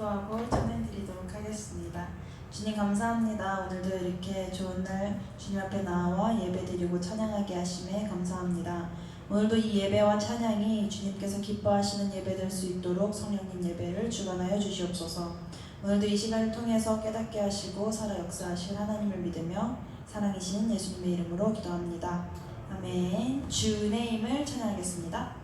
기도하고 찬양드리도록 하겠습니다. 주님 감사합니다. 오늘도 이렇게 좋은 날 주님 앞에 나와 예배드리고 찬양하게 하심에 감사합니다. 오늘도 이 예배와 찬양이 주님께서 기뻐하시는 예배 될 수 있도록 성령님 예배를 주관하여 주시옵소서. 오늘도 이 시간을 통해서 깨닫게 하시고 살아 역사하실 하나님을 믿으며 사랑이신 예수님의 이름으로 기도합니다. 아멘. 주의 힘을 찬양하겠습니다.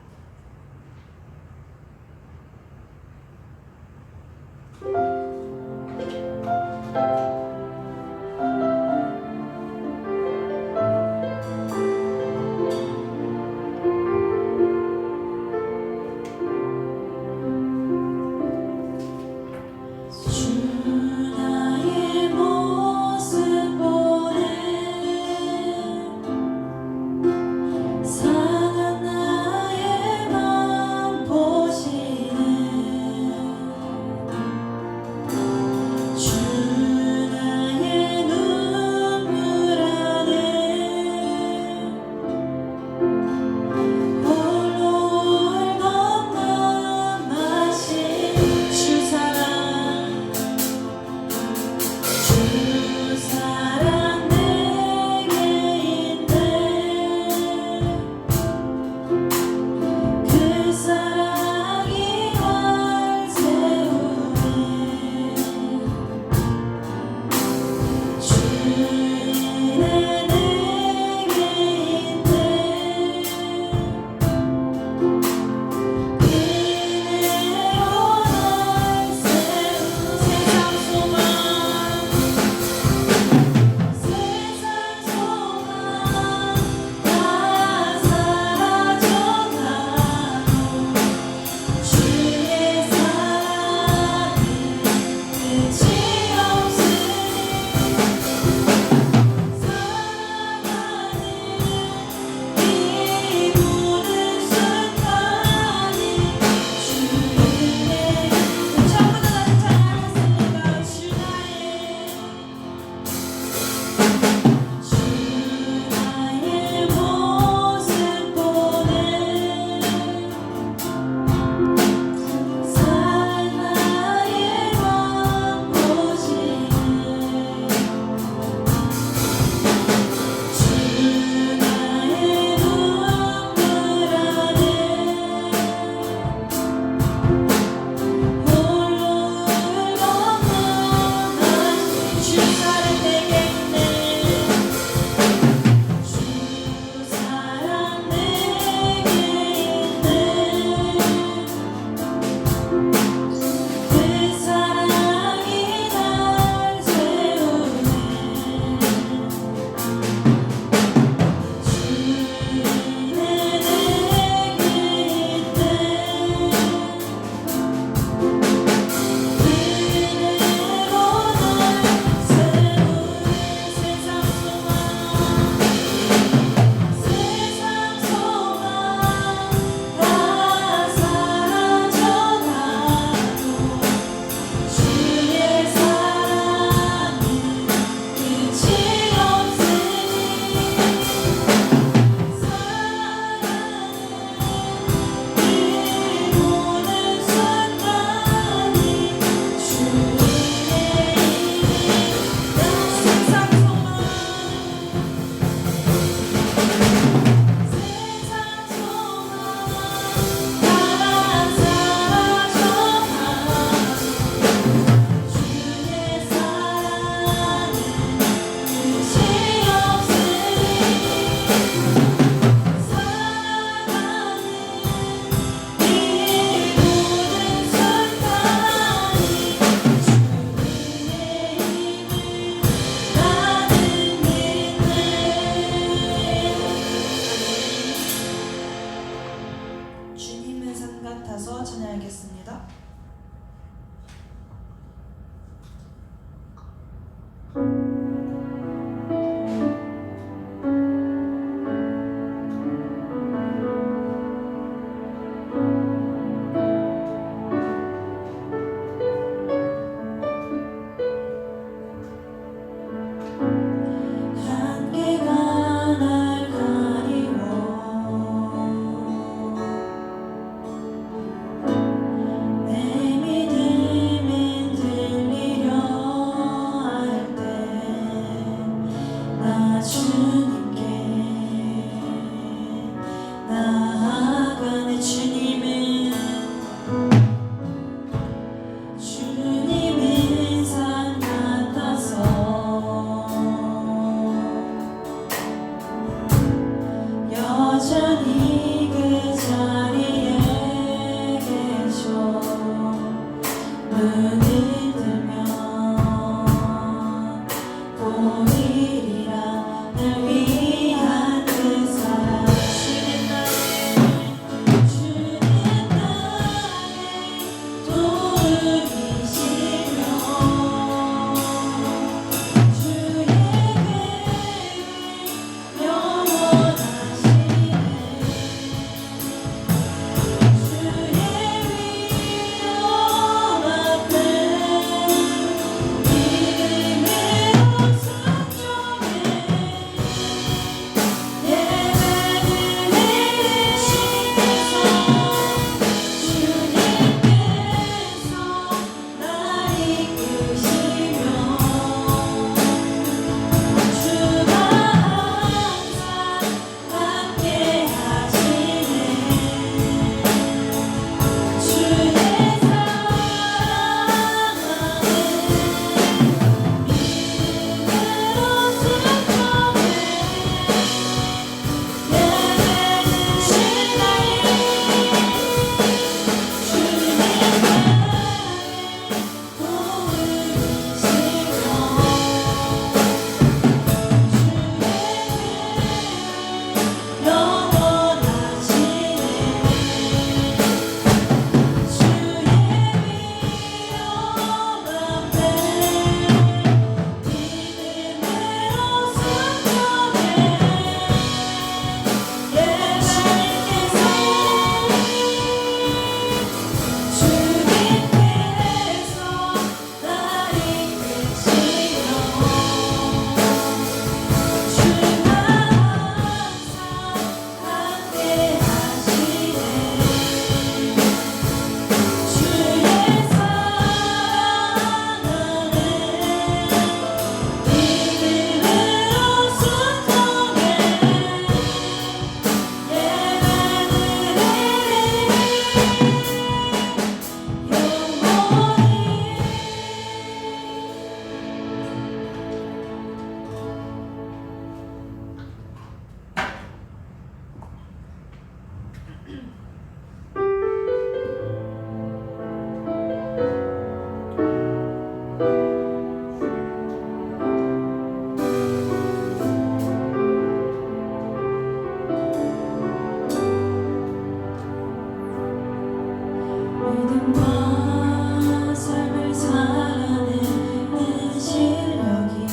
믿음과 삶을 살아내는 실력이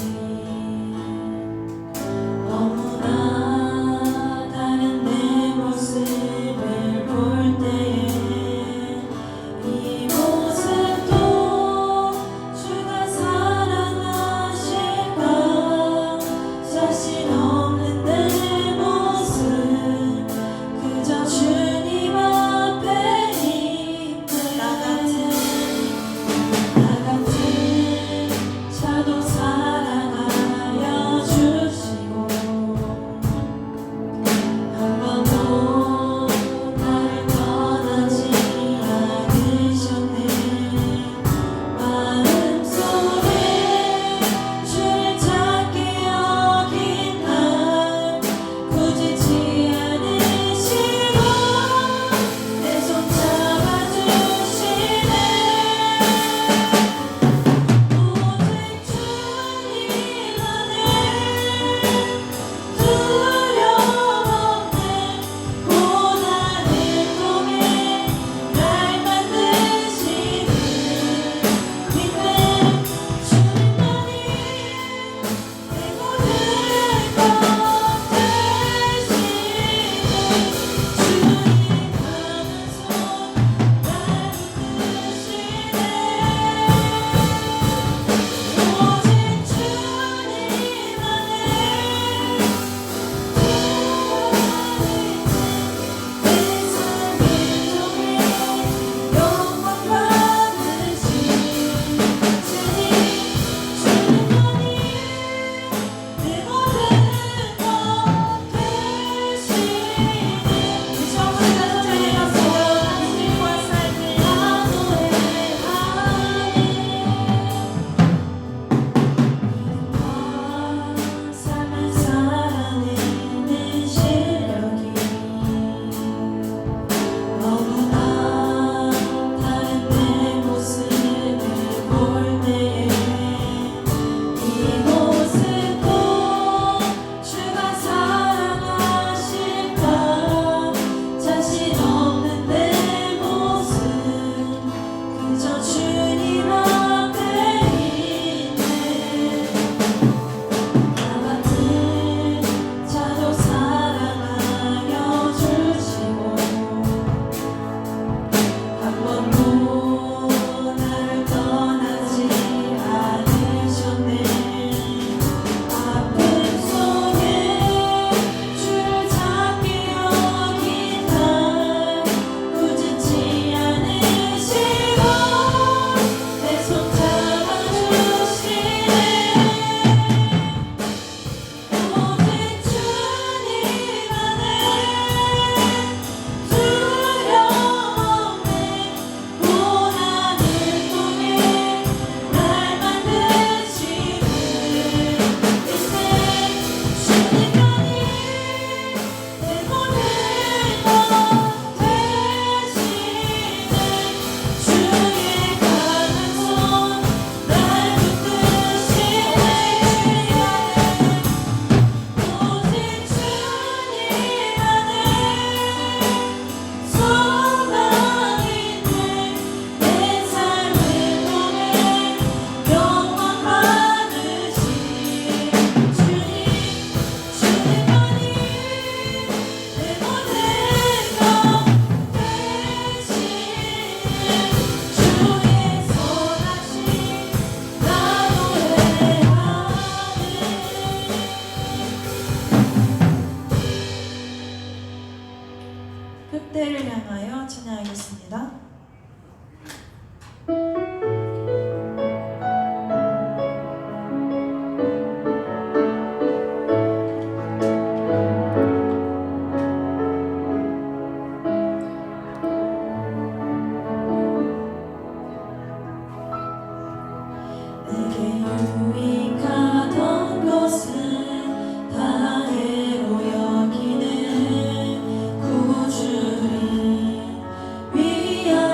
너무나 다른 내 모습을 볼 때에 이 모습도 주가 사랑하실까 자신 없는 내 모습 그저 주님 앞에 있네 나 같은 자도 사랑하여 주시고 한 번도 나를 떠나지 않으셨네 마음속에 주를 찾게 여긴 날 꾸짖지 않으시고 내 손 잡아주시네 오직 주님 안에 두려움 없네 고난을 통해 날 만드시는 믿네 주님만이 내 모든 것 되시네 주님 강한 손 날 붙드시네 오직 주님 안에 내 삶을 통해 영광 받으신 주님만이 내 모든 것 되시네 우리 처음으로 다시 찬양했어요 믿음과 삶을 믿음과 삶을 살아내는 실력이 너무나 다른 내 모습을 볼 때에 이 모습도 주가 사랑하실까 자신 없는 내 모습 그저 주님 앞에 있네 나 같은 자도 사랑하여 주시고 한 번도 나를 떠나지 않으셨네 아픔 속에 주를 찾게 여긴 날 꾸짖지 않으시고 내 손 잡아주시네 오직 주님 안에 두려움 없네 고난을 통해 날 만드시는 믿네 주님만이 내 모든 것 되시네 주의 강한 손 날 붙드시네 오직 주님 안에 소망이 있네 내 삶을 통해 영광 받으신 주님만이 내 모든 것 되시네 주의 선하심 나 노래하네 흑대를 향하여 찬양하겠습니다. 내게 유익하던 것은 다 해로 여기네 구주를 위하여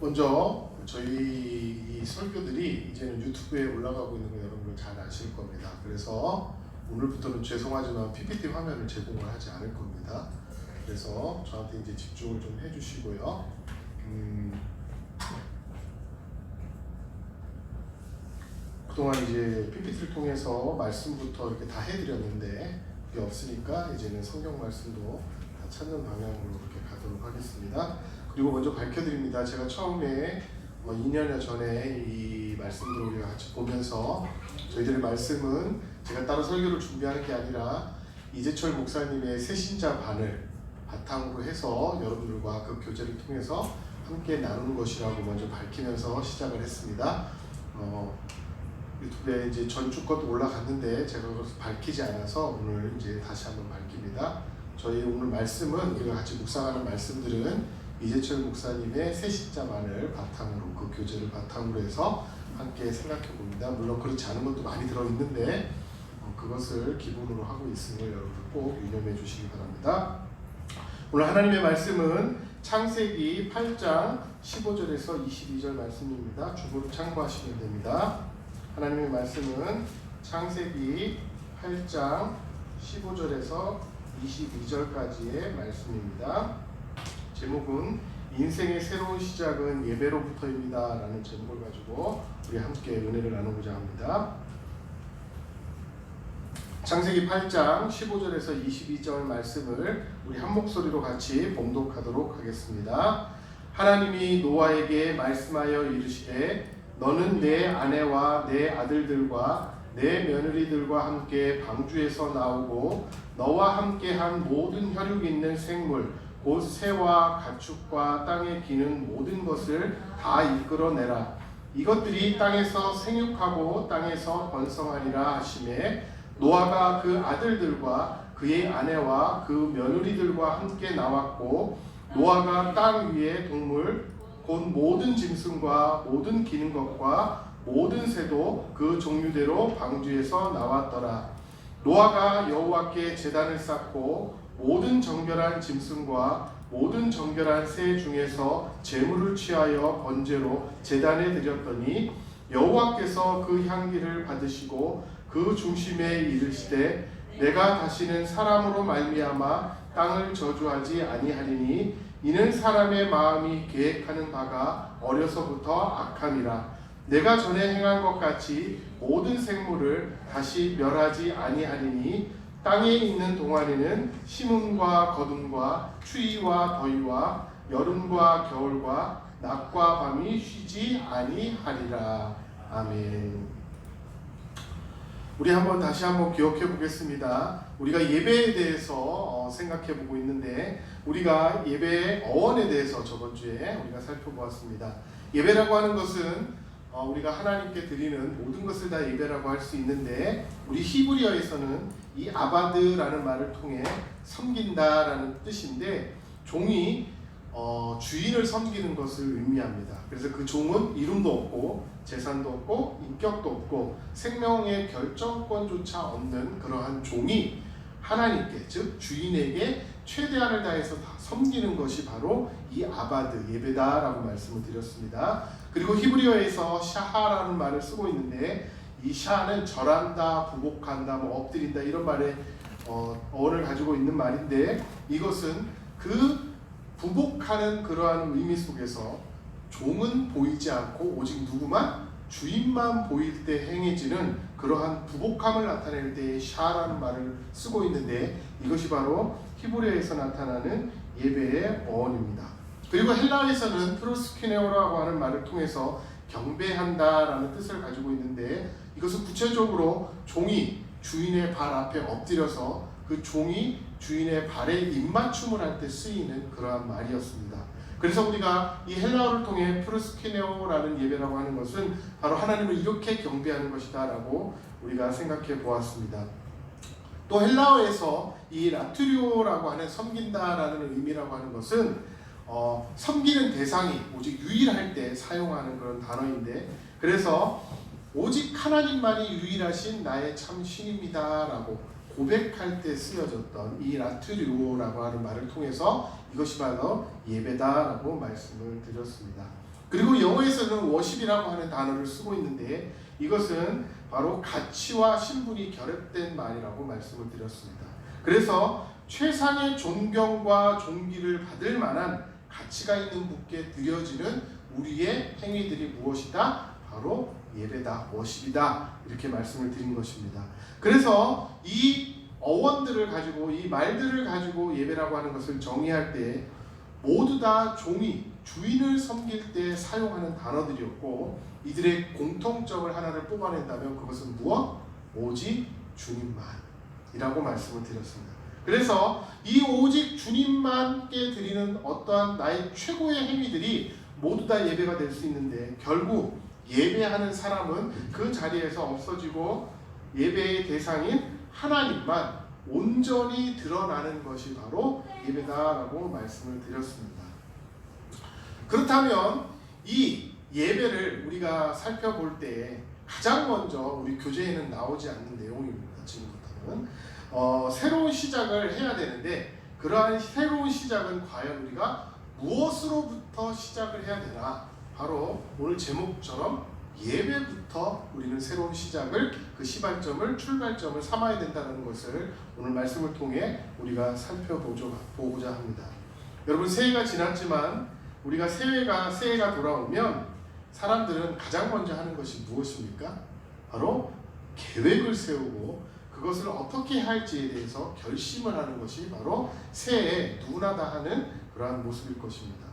먼저 저희 이 설교들이 이제는 유튜브에 올라가고 있는 거 여러분들 잘 아실 겁니다. 그래서 오늘부터는 죄송하지만 PPT 화면을 제공을 하지 않을 겁니다. 그래서 저한테 이제 집중을 좀 해주시고요. 그동안 이제 PPT를 통해서 말씀부터 이렇게 다 해드렸는데 그게 없으니까 이제는 성경 말씀도 다 찾는 방향으로 이렇게 가도록 하겠습니다. 그리고 먼저 밝혀드립니다. 제가 처음에 2년여 전에 이 말씀들을 우리가 같이 보면서 저희들의 말씀은 제가 따로 설교를 준비하는 게 아니라 이재철 목사님의 새신자 반을 바탕으로 해서 여러분들과 그 교제를 통해서 함께 나누는 것이라고 먼저 밝히면서 시작을 했습니다. 유튜브에 이제 전주 것도 올라갔는데 제가 그것을 밝히지 않아서 오늘 이제 다시 한번 밝힙니다. 저희 오늘 말씀은 우리가 같이 묵상하는 말씀들은 이재철 목사님의 새신자만을 바탕으로 그 교제를 바탕으로 해서 함께 생각해 봅니다. 물론 그렇지 않은 것도 많이 들어있는데 그것을 기본으로 하고 있음을 여러분 꼭 유념해 주시기 바랍니다. 오늘 하나님의 말씀은 창세기 8장 15절에서 22절 말씀입니다. 주보를 참고하시면 됩니다. 하나님의 말씀은 창세기 8장 15절에서 22절까지의 말씀입니다. 제목은 인생의 새로운 시작은 예배로부터입니다 라는 제목을 가지고 우리 함께 은혜를 나누고자 합니다. 창세기 8장 15절에서 22절 말씀을 우리 한 목소리로 같이 봉독하도록 하겠습니다. 하나님이 노아에게 말씀하여 이르시되 너는 내 아내와 내 아들들과 내 며느리들과 함께 방주에서 나오고 너와 함께한 모든 혈육 있는 생물 곧 새와 가축과 땅에 기는 모든 것을 다 이끌어내라. 이것들이 땅에서 생육하고 땅에서 번성하리라 하시매 노아가 그 아들들과 그의 아내와 그 며느리들과 함께 나왔고 노아가 땅 위의 동물 곧 모든 짐승과 모든 기는 것과 모든 새도 그 종류대로 방주에서 나왔더라. 노아가 여호와께 제단을 쌓고 모든 정결한 짐승과 모든 정결한 새 중에서 제물을 취하여 번제로 제단에 드렸더니 여호와께서 그 향기를 받으시고 그 중심에 이르시되 내가 다시는 사람으로 말미암아 땅을 저주하지 아니하리니 이는 사람의 마음이 계획하는 바가 어려서부터 악함이라. 내가 전에 행한 것 같이 모든 생물을 다시 멸하지 아니하리니 땅에 있는 동안에는 심음과 거둠과 추위와 더위와 여름과 겨울과 낮과 밤이 쉬지 아니하리라. 아멘. 우리 다시 한번 기억해 보겠습니다. 우리가 예배에 대해서 생각해 보고 있는데 우리가 예배의 어원에 대해서 저번 주에 우리가 살펴보았습니다. 예배라고 하는 것은 우리가 하나님께 드리는 모든 것을 다 예배라고 할 수 있는데 우리 히브리어에서는 이 아바드라는 말을 통해 섬긴다라는 뜻인데 종이 주인을 섬기는 것을 의미합니다. 그래서 그 종은 이름도 없고 재산도 없고 인격도 없고 생명의 결정권조차 없는 그러한 종이 하나님께 즉 주인에게 최대한을 다해서 섬기는 것이 바로 이 아바드 예배다라고 말씀을 드렸습니다. 그리고 히브리어에서 샤하라는 말을 쓰고 있는데 이 샤는 절한다, 부복한다, 엎드린다 이런 말의 어원을 가지고 있는 말인데 이것은 그 부복하는 그러한 의미 속에서 종은 보이지 않고 오직 누구만 주인만 보일 때 행해지는 그러한 부복함을 나타낼 때 샤라는 말을 쓰고 있는데 이것이 바로 히브리어에서 나타나는 예배의 어원입니다. 그리고 헬라어에서는 프로스키네오라고 하는 말을 통해서 경배한다라는 뜻을 가지고 있는데 이것은 구체적으로 종이 주인의 발 앞에 엎드려서 그 종이 주인의 발에 입맞춤을 할 때 쓰이는 그러한 말이었습니다. 그래서 우리가 이 헬라어를 통해 프로스키네오라는 예배라고 하는 것은 바로 하나님을 이렇게 경배하는 것이다 라고 우리가 생각해 보았습니다. 또 헬라어에서 이 라투리오라고 하는 섬긴다라는 의미라고 하는 것은 섬기는 대상이 오직 유일할 때 사용하는 그런 단어인데 그래서 오직 하나님만이 유일하신 나의 참 신입니다 라고 고백할 때 쓰여졌던 이 라투리오라고 하는 말을 통해서 이것이 바로 예배다라고 말씀을 드렸습니다. 그리고 영어에서는 워십이라고 하는 단어를 쓰고 있는데 이것은 바로 가치와 신분이 결합된 말이라고 말씀을 드렸습니다. 그래서 최상의 존경과 존귀를 받을 만한 가치가 있는 분께 드려지는 우리의 행위들이 무엇이다? 바로 예배다, 워십이다, 이렇게 말씀을 드린 것입니다. 그래서 이 어원들을 가지고, 이 말들을 가지고 예배라고 하는 것을 정의할 때 모두 다 종이, 주인을 섬길 때 사용하는 단어들이었고, 이들의 공통점을 하나를 뽑아낸다면 그것은 무엇? 오직 주님만이라고 말씀을 드렸습니다. 그래서 이 오직 주님만께 드리는 어떠한 나의 최고의 행위들이 모두 다 예배가 될 수 있는데, 결국 예배하는 사람은 그 자리에서 없어지고 예배의 대상인 하나님만 온전히 드러나는 것이 바로 예배다라고 말씀을 드렸습니다. 그렇다면 이 예배를 우리가 살펴볼 때 가장 먼저 우리 교재에는 나오지 않는 내용입니다. 지금부터는 새로운 시작을 해야 되는데, 그러한 새로운 시작은 과연 우리가 무엇으로부터 시작을 해야 되나? 바로 오늘 제목처럼 예배부터 우리는 새로운 시작을, 그 시발점을, 출발점을 삼아야 된다는 것을 오늘 말씀을 통해 우리가 살펴보고자 합니다. 여러분, 새해가 지났지만 우리가 새해가 돌아오면 사람들은 가장 먼저 하는 것이 무엇입니까? 바로 계획을 세우고 그것을 어떻게 할지에 대해서 결심을 하는 것이 바로 새해에 누구나 다 하는 그러한 모습일 것입니다.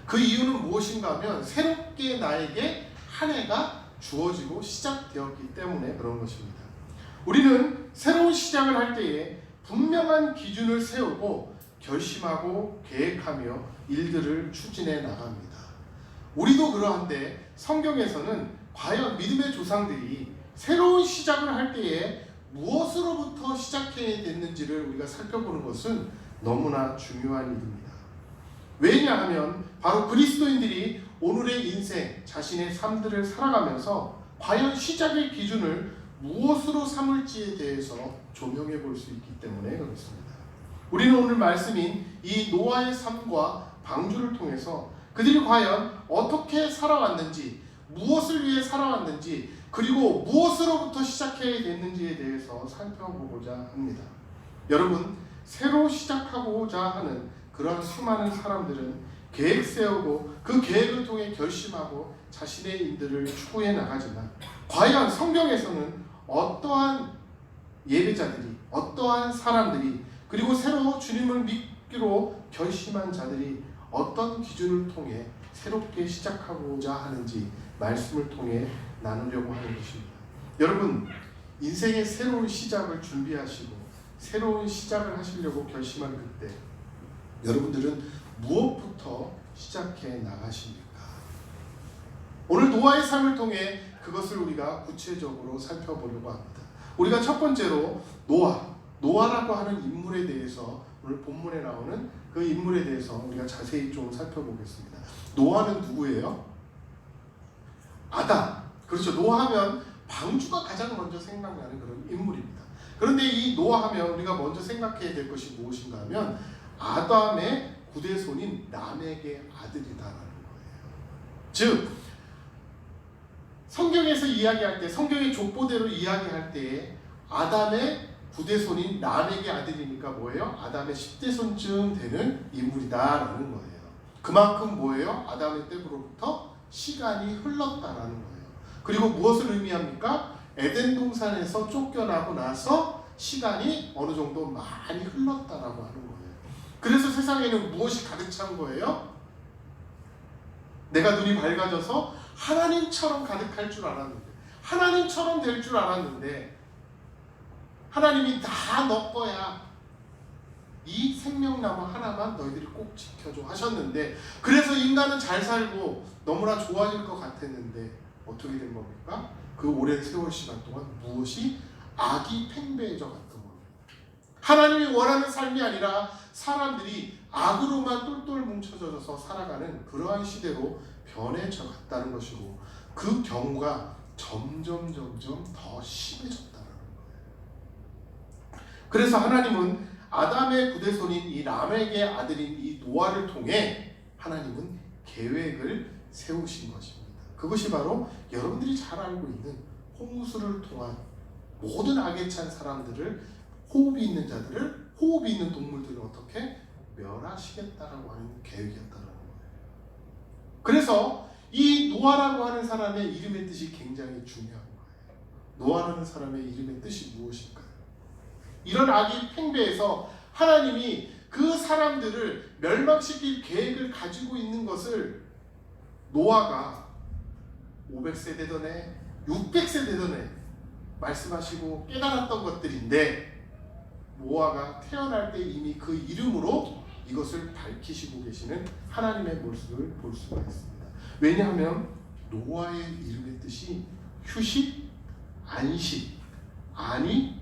그 이유는 무엇인가 하면 새롭게 나에게 한 해가 주어지고 시작되었기 때문에 그런 것입니다. 우리는 새로운 시작을 할 때에 분명한 기준을 세우고 결심하고 계획하며 일들을 추진해 나갑니다. 우리도 그러한데 성경에서는 과연 믿음의 조상들이 새로운 시작을 할 때에 무엇으로부터 시작해야 됐는지를 우리가 살펴보는 것은 너무나 중요한 일입니다. 왜냐하면 바로 그리스도인들이 오늘의 인생, 자신의 삶들을 살아가면서 과연 시작의 기준을 무엇으로 삼을지에 대해서 조명해 볼 수 있기 때문에 그렇습니다. 우리는 오늘 말씀인 이 노아의 삶과 방주를 통해서 그들이 과연 어떻게 살아왔는지, 무엇을 위해 살아왔는지, 그리고 무엇으로부터 시작해야 됐는지에 대해서 살펴보고자 합니다. 여러분, 새로 시작하고자 하는 그런 수많은 사람들은 계획 세우고 그 계획을 통해 결심하고 자신의 일들을 추구해 나가지만, 과연 성경에서는 어떠한 예배자들이, 어떠한 사람들이, 그리고 새로 주님을 믿기로 결심한 자들이 어떤 기준을 통해 새롭게 시작하고자 하는지 말씀을 통해 나누려고 하는 것입니다. 여러분, 인생의 새로운 시작을 준비하시고 새로운 시작을 하시려고 결심한 그때 여러분들은 무엇부터 시작해 나가십니까? 오늘 노아의 삶을 통해 그것을 우리가 구체적으로 살펴보려고 합니다. 우리가 첫 번째로 노아라고 하는 인물에 대해서 오늘 본문에 나오는 그 인물에 대해서 우리가 자세히 좀 살펴보겠습니다. 노아는 누구예요? 아담. 그렇죠. 노아하면 방주가 가장 먼저 생각나는 그런 인물입니다. 그런데 이 노아하면 우리가 먼저 생각해야 될 것이 무엇인가 하면 아담의 구대손인 람에게 아들이다라는 거예요. 즉 성경에서 이야기할 때, 성경의 족보대로 이야기할 때에 아담의 구대손인 람에게 아들이니까 뭐예요? 아담의 10대손쯤 되는 인물이다라는 거예요. 그만큼 뭐예요? 아담의 때부로부터 시간이 흘렀다라는 거예요. 그리고 무엇을 의미합니까? 에덴 동산에서 쫓겨나고 나서 시간이 어느 정도 많이 흘렀다라고 하는 거예요. 그래서 세상에는 무엇이 가득 찬 거예요? 내가 눈이 밝아져서 하나님처럼 가득할 줄 알았는데, 하나님처럼 될 줄 알았는데, 하나님이 다 너 거야, 이 생명나무 하나만 너희들이 꼭 지켜줘 하셨는데, 그래서 인간은 잘 살고 너무나 좋아질 것 같았는데 어떻게 된 겁니까? 그 오랜 세월 시간 동안 무엇이 악이 팽배해져 갔던 겁니다. 하나님이 원하는 삶이 아니라 사람들이 악으로만 똘똘 뭉쳐져서 살아가는 그러한 시대로 변해져 갔다는 것이고, 그 경우가 점점 더 심해졌다는 거예요. 그래서 하나님은 아담의 구대손인 이 람에게 아들인 이 노아를 통해 하나님은 계획을 세우신 것입니다. 그것이 바로 여러분들이 잘 알고 있는 홍수를 통한 모든 악에 찬 사람들을, 호흡이 있는 자들을, 호흡이 있는 동물들을 어떻게 멸하시겠다라고 하는 계획이었다는 거예요. 그래서 이 노아라고 하는 사람의 이름의 뜻이 굉장히 중요한 거예요. 노아라는 사람의 이름의 뜻이 무엇일까요? 이런 악이 팽배해서 하나님이 그 사람들을 멸망시킬 계획을 가지고 있는 것을 노아가 500세 되던 해, 600세 되던 해 말씀하시고 깨달았던 것들인데, 노아가 태어날 때 이미 그 이름으로 이것을 밝히시고 계시는 하나님의 모습을 볼 수가 있습니다. 왜냐하면 노아의 이름의 뜻이 휴식, 안식, 안위,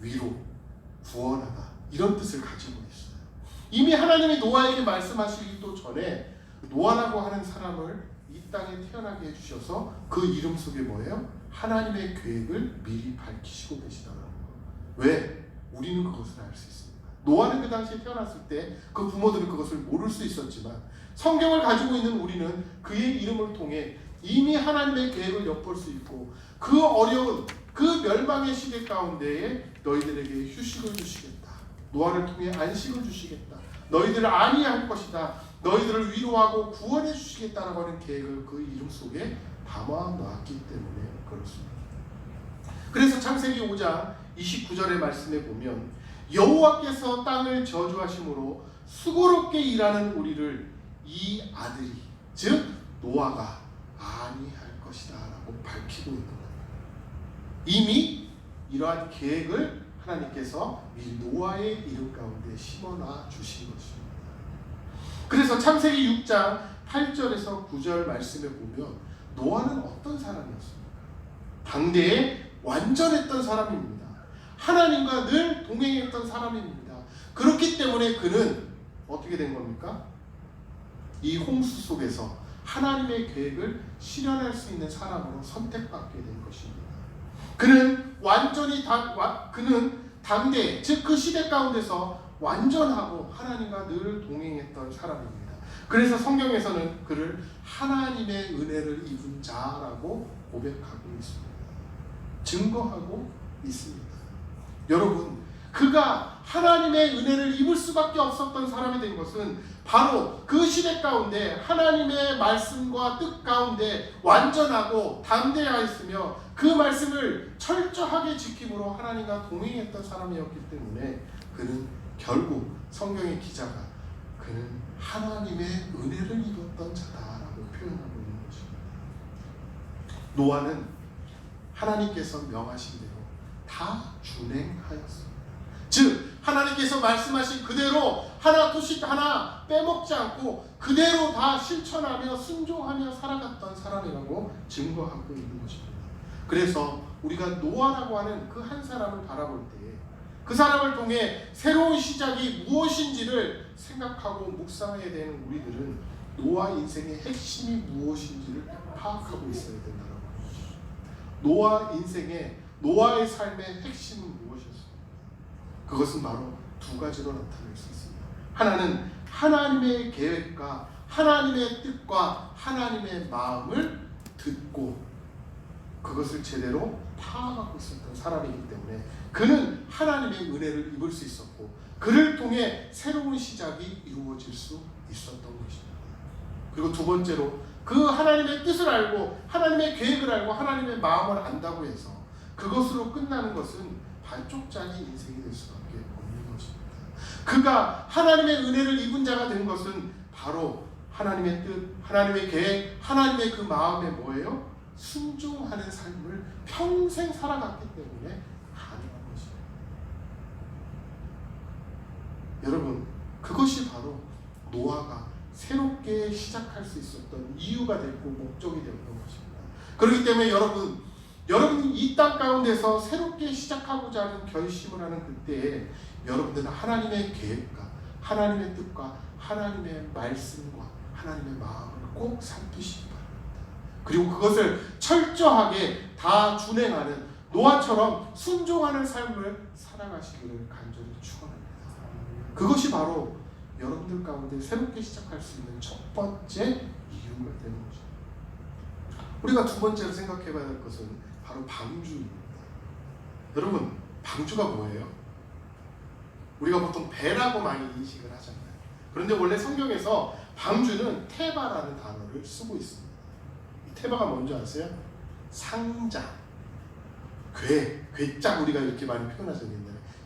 위로, 구원하다, 이런 뜻을 가지고 있어요. 이미 하나님이 노아에게 말씀하시기도 전에 노아라고 하는 사람을 이 땅에 태어나게 해주셔서 그 이름 속에 뭐예요? 하나님의 계획을 미리 밝히시고 계시다는 거예요. 왜? 우리는 그것을 알 수 있습니다. 노아는 그 당시에 태어났을 때 그 부모들은 그것을 모를 수 있었지만, 성경을 가지고 있는 우리는 그의 이름을 통해 이미 하나님의 계획을 엿볼 수 있고, 그 어려운 그 멸망의 시대 가운데에 너희들에게 휴식을 주시겠다, 노아를 통해 안식을 주시겠다, 너희들을 안위할 것이다, 너희들을 위로하고 구원해 주시겠다라고 하는 계획을 그 이름 속에 담아 놨기 때문에 그렇습니다. 그래서 창세기 5장 29절의 말씀에 보면 여호와께서 땅을 저주하심으로 수고롭게 일하는 우리를 이 아들이, 즉 노아가 안위할 것이다 라고 밝히고 있는 겁니다. 이미 이러한 계획을 하나님께서 이 노아의 이름 가운데 심어놔 주신 것입니다. 그래서 창세기 6장 8절에서 9절 말씀에 보면 노아는 어떤 사람이었습니까? 당대에 완전했던 사람입니다. 하나님과 늘 동행했던 사람입니다. 그렇기 때문에 그는 어떻게 된 겁니까? 이 홍수 속에서 하나님의 계획을 실현할 수 있는 사람으로 선택받게 된 것입니다. 그는 완전히 그는 당대, 즉 그 시대 가운데서 완전하고 하나님과 늘 동행했던 사람입니다. 그래서 성경에서는 그를 하나님의 은혜를 입은 자라고 고백하고 있습니다. 증거하고 있습니다. 여러분, 그가 하나님의 은혜를 입을 수밖에 없었던 사람이 된 것은 바로 그 시대 가운데 하나님의 말씀과 뜻 가운데 완전하고 담대하였으며 그 말씀을 철저하게 지킴으로 하나님과 동행했던 사람이었기 때문에 그는 결국 성경의 기자가 그는 하나님의 은혜를 입었던 자다라고 표현하고 있는 것입니다. 노아는 하나님께서 명하신 대로 다 준행하였습니다. 즉 하나님께서 말씀하신 그대로 하나 토식 하나 빼먹지 않고 그대로 다 실천하며 순종하며 살아갔던 사람이라고 증거하고 있는 것입니다. 그래서 우리가 노아라고 하는 그 한 사람을 바라볼 때 그 사람을 통해 새로운 시작이 무엇인지를 생각하고 묵상해야 되는 우리들은 노아 인생의 핵심이 무엇인지를 파악하고 있어야 된다는 것입니다. 노아 인생의, 노아의 삶의 핵심은 무엇이었습니까? 그것은 바로 두 가지로 나타낼 수 있습니다. 하나는 하나님의 계획과 하나님의 뜻과 하나님의 마음을 듣고 그것을 제대로 파악하고 있었던 사람이기 때문에 그는 하나님의 은혜를 입을 수 있었고 그를 통해 새로운 시작이 이루어질 수 있었던 것입니다. 그리고 두 번째로 그 하나님의 뜻을 알고 하나님의 계획을 알고 하나님의 마음을 안다고 해서 그것으로 끝나는 것은 반쪽짜리 인생이 될 수밖에 없는 것입니다. 그가 하나님의 은혜를 입은 자가 된 것은 바로 하나님의 뜻, 하나님의 계획, 하나님의 그 마음에 뭐예요? 순종하는 삶을 평생 살아갔기 때문에 가능한 것입니다. 여러분, 그것이 바로 노아가 새롭게 시작할 수 있었던 이유가 됐고 목적이 되었던 것입니다. 그렇기 때문에 여러분이 이 땅 가운데서 새롭게 시작하고자 하는 결심을 하는 그때에 여러분들은 하나님의 계획과 하나님의 뜻과 하나님의 말씀과 하나님의 마음을 꼭 살피시기 바랍니다. 그리고 그것을 철저하게 다 준행하는 노아처럼 순종하는 삶을 살아가시기를 간절히 축원합니다. 그것이 바로 여러분들 가운데 새롭게 시작할 수 있는 첫 번째 이유가 되는 거죠. 우리가 두 번째로 생각해 봐야 할 것은 바로 방주입니다. 여러분, 방주가 뭐예요? 우리가 보통 배라고 많이 인식을 하잖아요. 그런데 원래 성경에서 방주는 테바라는 단어를 쓰고 있습니다. 이 테바가 뭔지 아세요? 상자, 괴짝 우리가 이렇게 많이 표현하죠.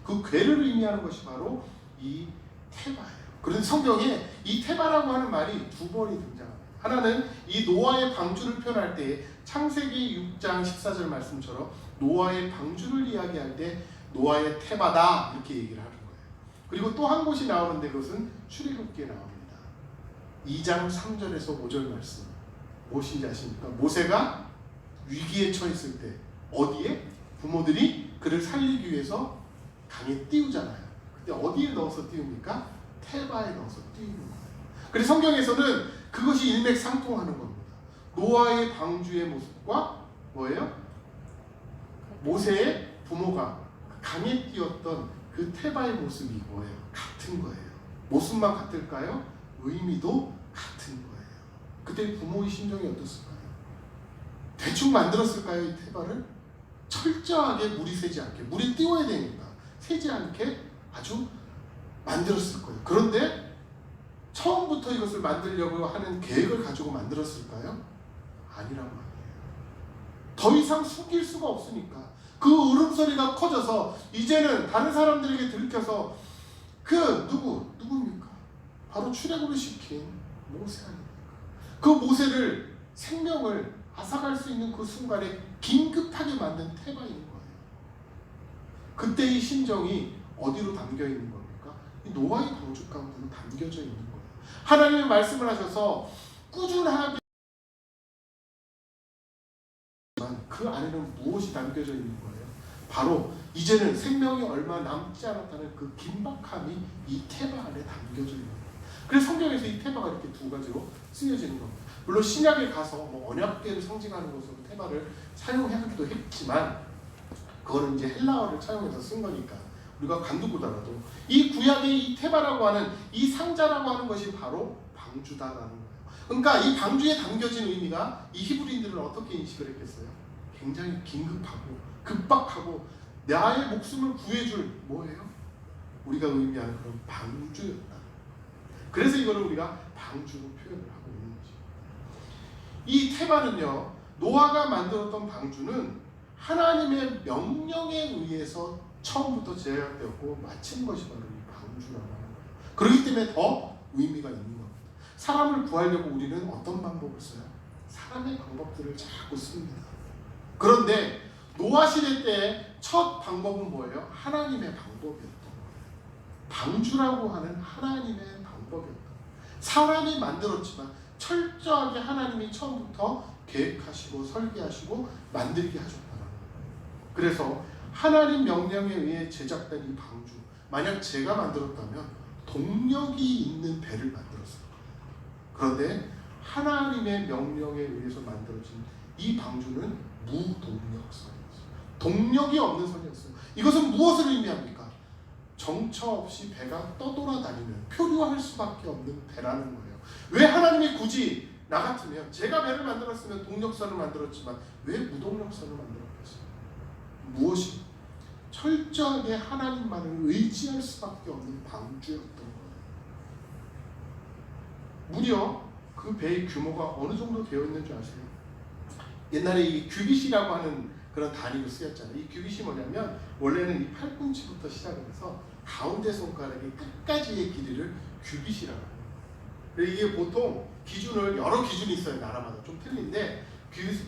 그 괴를 의미하는 것이 바로 이 테바예요. 그런데 성경에 이 테바라고 하는 말이 두 번이 등장합니다. 하나는 이 노아의 방주를 표현할 때 창세기 6장 14절 말씀처럼 노아의 방주를 이야기할 때 노아의 테바다 이렇게 얘기를 하는 거예요. 그리고 또 한 곳이 나오는데 그것은 출애굽기에 나옵니다. 2장 3절에서 5절 말씀 무엇인지 아십니까? 모세가 위기에 처했을 때 어디에? 부모들이 그를 살리기 위해서 강에 띄우잖아요. 근데 어디에 넣어서 띄웁니까? 테바에 넣어서 띄우는 거예요. 그래서 성경에서는 그것이 일맥상통하는 겁니다. 노아의 방주의 모습과 뭐예요? 모세의 부모가 강에 띄웠던 그 테바의 모습이 뭐예요? 같은 거예요. 모습만 같을까요? 의미도 같은 거예요. 그때 부모의 심정이 어떻을까요? 대충 만들었을까요? 이 테바를? 철저하게 물이 새지 않게, 물이 띄워야 되니까 새지 않게 아주 만들었을 거예요. 그런데 처음부터 이것을 만들려고 하는 계획을 가지고 만들었을까요? 아니란 말이에요. 더 이상 숨길 수가 없으니까 그 울음소리가 커져서 이제는 다른 사람들에게 들켜서 그 누굽니까? 바로 출애굽을 시킨 모세 아닙니까? 그 모세를 생명을 앗아갈 수 있는 그 순간에 긴급하게 만든 테바인 거예요. 그때의 심정이 어디로 담겨 있는 겁니까? 이 노아의 방주 가운데로 담겨져 있는 거예요. 하나님의 말씀을 하셔서 꾸준하게 그 안에는 무엇이 담겨져 있는 거예요? 바로 이제는 생명이 얼마 남지 않았다는 그 긴박함이 이 테바 안에 담겨져 있는 거예요. 그래서 성경에서 이 테바가 이렇게 두 가지로 쓰여지는 겁니다. 물론 신약에 가서 언약궤를 상징하는 것으로 테바를 사용하기도 했지만 그거는 이제 헬라어를 차용해서 쓴 거니까 우리가 간두보다라도 이 구약의 이 테바라고 하는 이 상자라고 하는 것이 바로 방주다라는 거예요. 그러니까 이 방주에 담겨진 의미가 이 히브리인들은 어떻게 인식을 했겠어요? 굉장히 긴급하고 급박하고 나의 목숨을 구해줄 뭐예요? 우리가 의미하는 그런 방주였다. 그래서 이거를 우리가 방주로 표현을 하고 있는 거죠. 이 테바는요, 노아가 만들었던 방주는 하나님의 명령에 의해서 처음부터 제작되었고 마친 것이 바로 이 방주라고 하는 거예요. 그렇기 때문에 더 의미가 있는 겁니다. 사람을 구하려고 우리는 어떤 방법을 써요? 사람의 방법들을 자꾸 씁니다. 그런데 노아 시대 때 첫 방법은 뭐예요? 하나님의 방법이었던 거예요. 방주라고 하는 하나님의 방법이었던 거예요. 사람이 만들었지만 철저하게 하나님이 처음부터 계획하시고 설계하시고 만들게 하셨다는 거예요. 그래서 하나님 명령에 의해 제작된 이 방주, 만약 제가 만들었다면 동력이 있는 배를 만들었을 거예요. 그런데 하나님의 명령에 의해서 만들어진 이 방주는 무동력선이었어요. 동력이 없는 선이었어요. 이것은 무엇을 의미합니까? 정처 없이 배가 떠돌아다니는, 표류할 수밖에 없는 배라는 거예요. 왜 하나님이 굳이 나 같으면, 제가 배를 만들었으면 동력선을 만들었지만 왜 무동력선을 만들었겠어요? 무엇이? 철저하게 하나님만을 의지할 수밖에 없는 방주였던 거예요. 무려 그 배의 규모가 어느 정도 되어 있는 줄 아세요? 옛날에 이 규빗이라고 하는 그런 단위로 쓰였잖아요. 이 규빗이 뭐냐면 원래는 이 팔꿈치부터 시작을 해서 가운데 손가락의 끝까지의 길이를 규빗이라고 해요. 이게 보통 기준을, 여러 기준이 있어요. 나라마다 좀 틀린데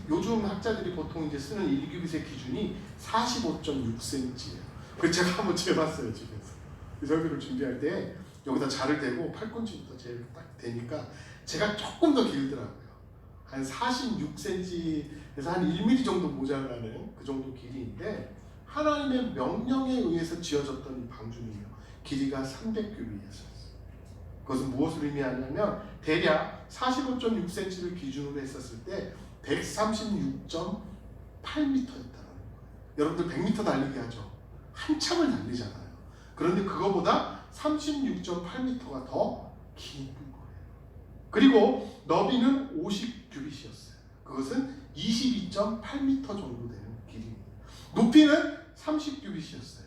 요즘 학자들이 보통 이제 쓰는 1규빗의 기준이 45.6cm예요. 그래서 제가 한번 재봤어요, 집에서. 이 설교를 준비할 때 여기다 자를 대고 팔꿈치부터 제일 딱 대니까 제가 조금 더 길더라고요. 한 46cm에서 한 1mm 정도 모자라는 그 정도 길이인데 하나님의 명령에 의해서 지어졌던 이 방주는요, 길이가 300규빗이었어요. 그것은 무엇을 의미하냐면 대략 45.6cm를 기준으로 했었을 때 136.8m였다는 거예요. 여러분들 100m 달리기 하죠. 한참을 달리잖아요. 그런데 그거보다 36.8m가 더 긴 거예요. 그리고 너비는 50규빗이었어요. 그것은 22.8m 정도 되는 길이입니다. 높이는 30규빗이었어요.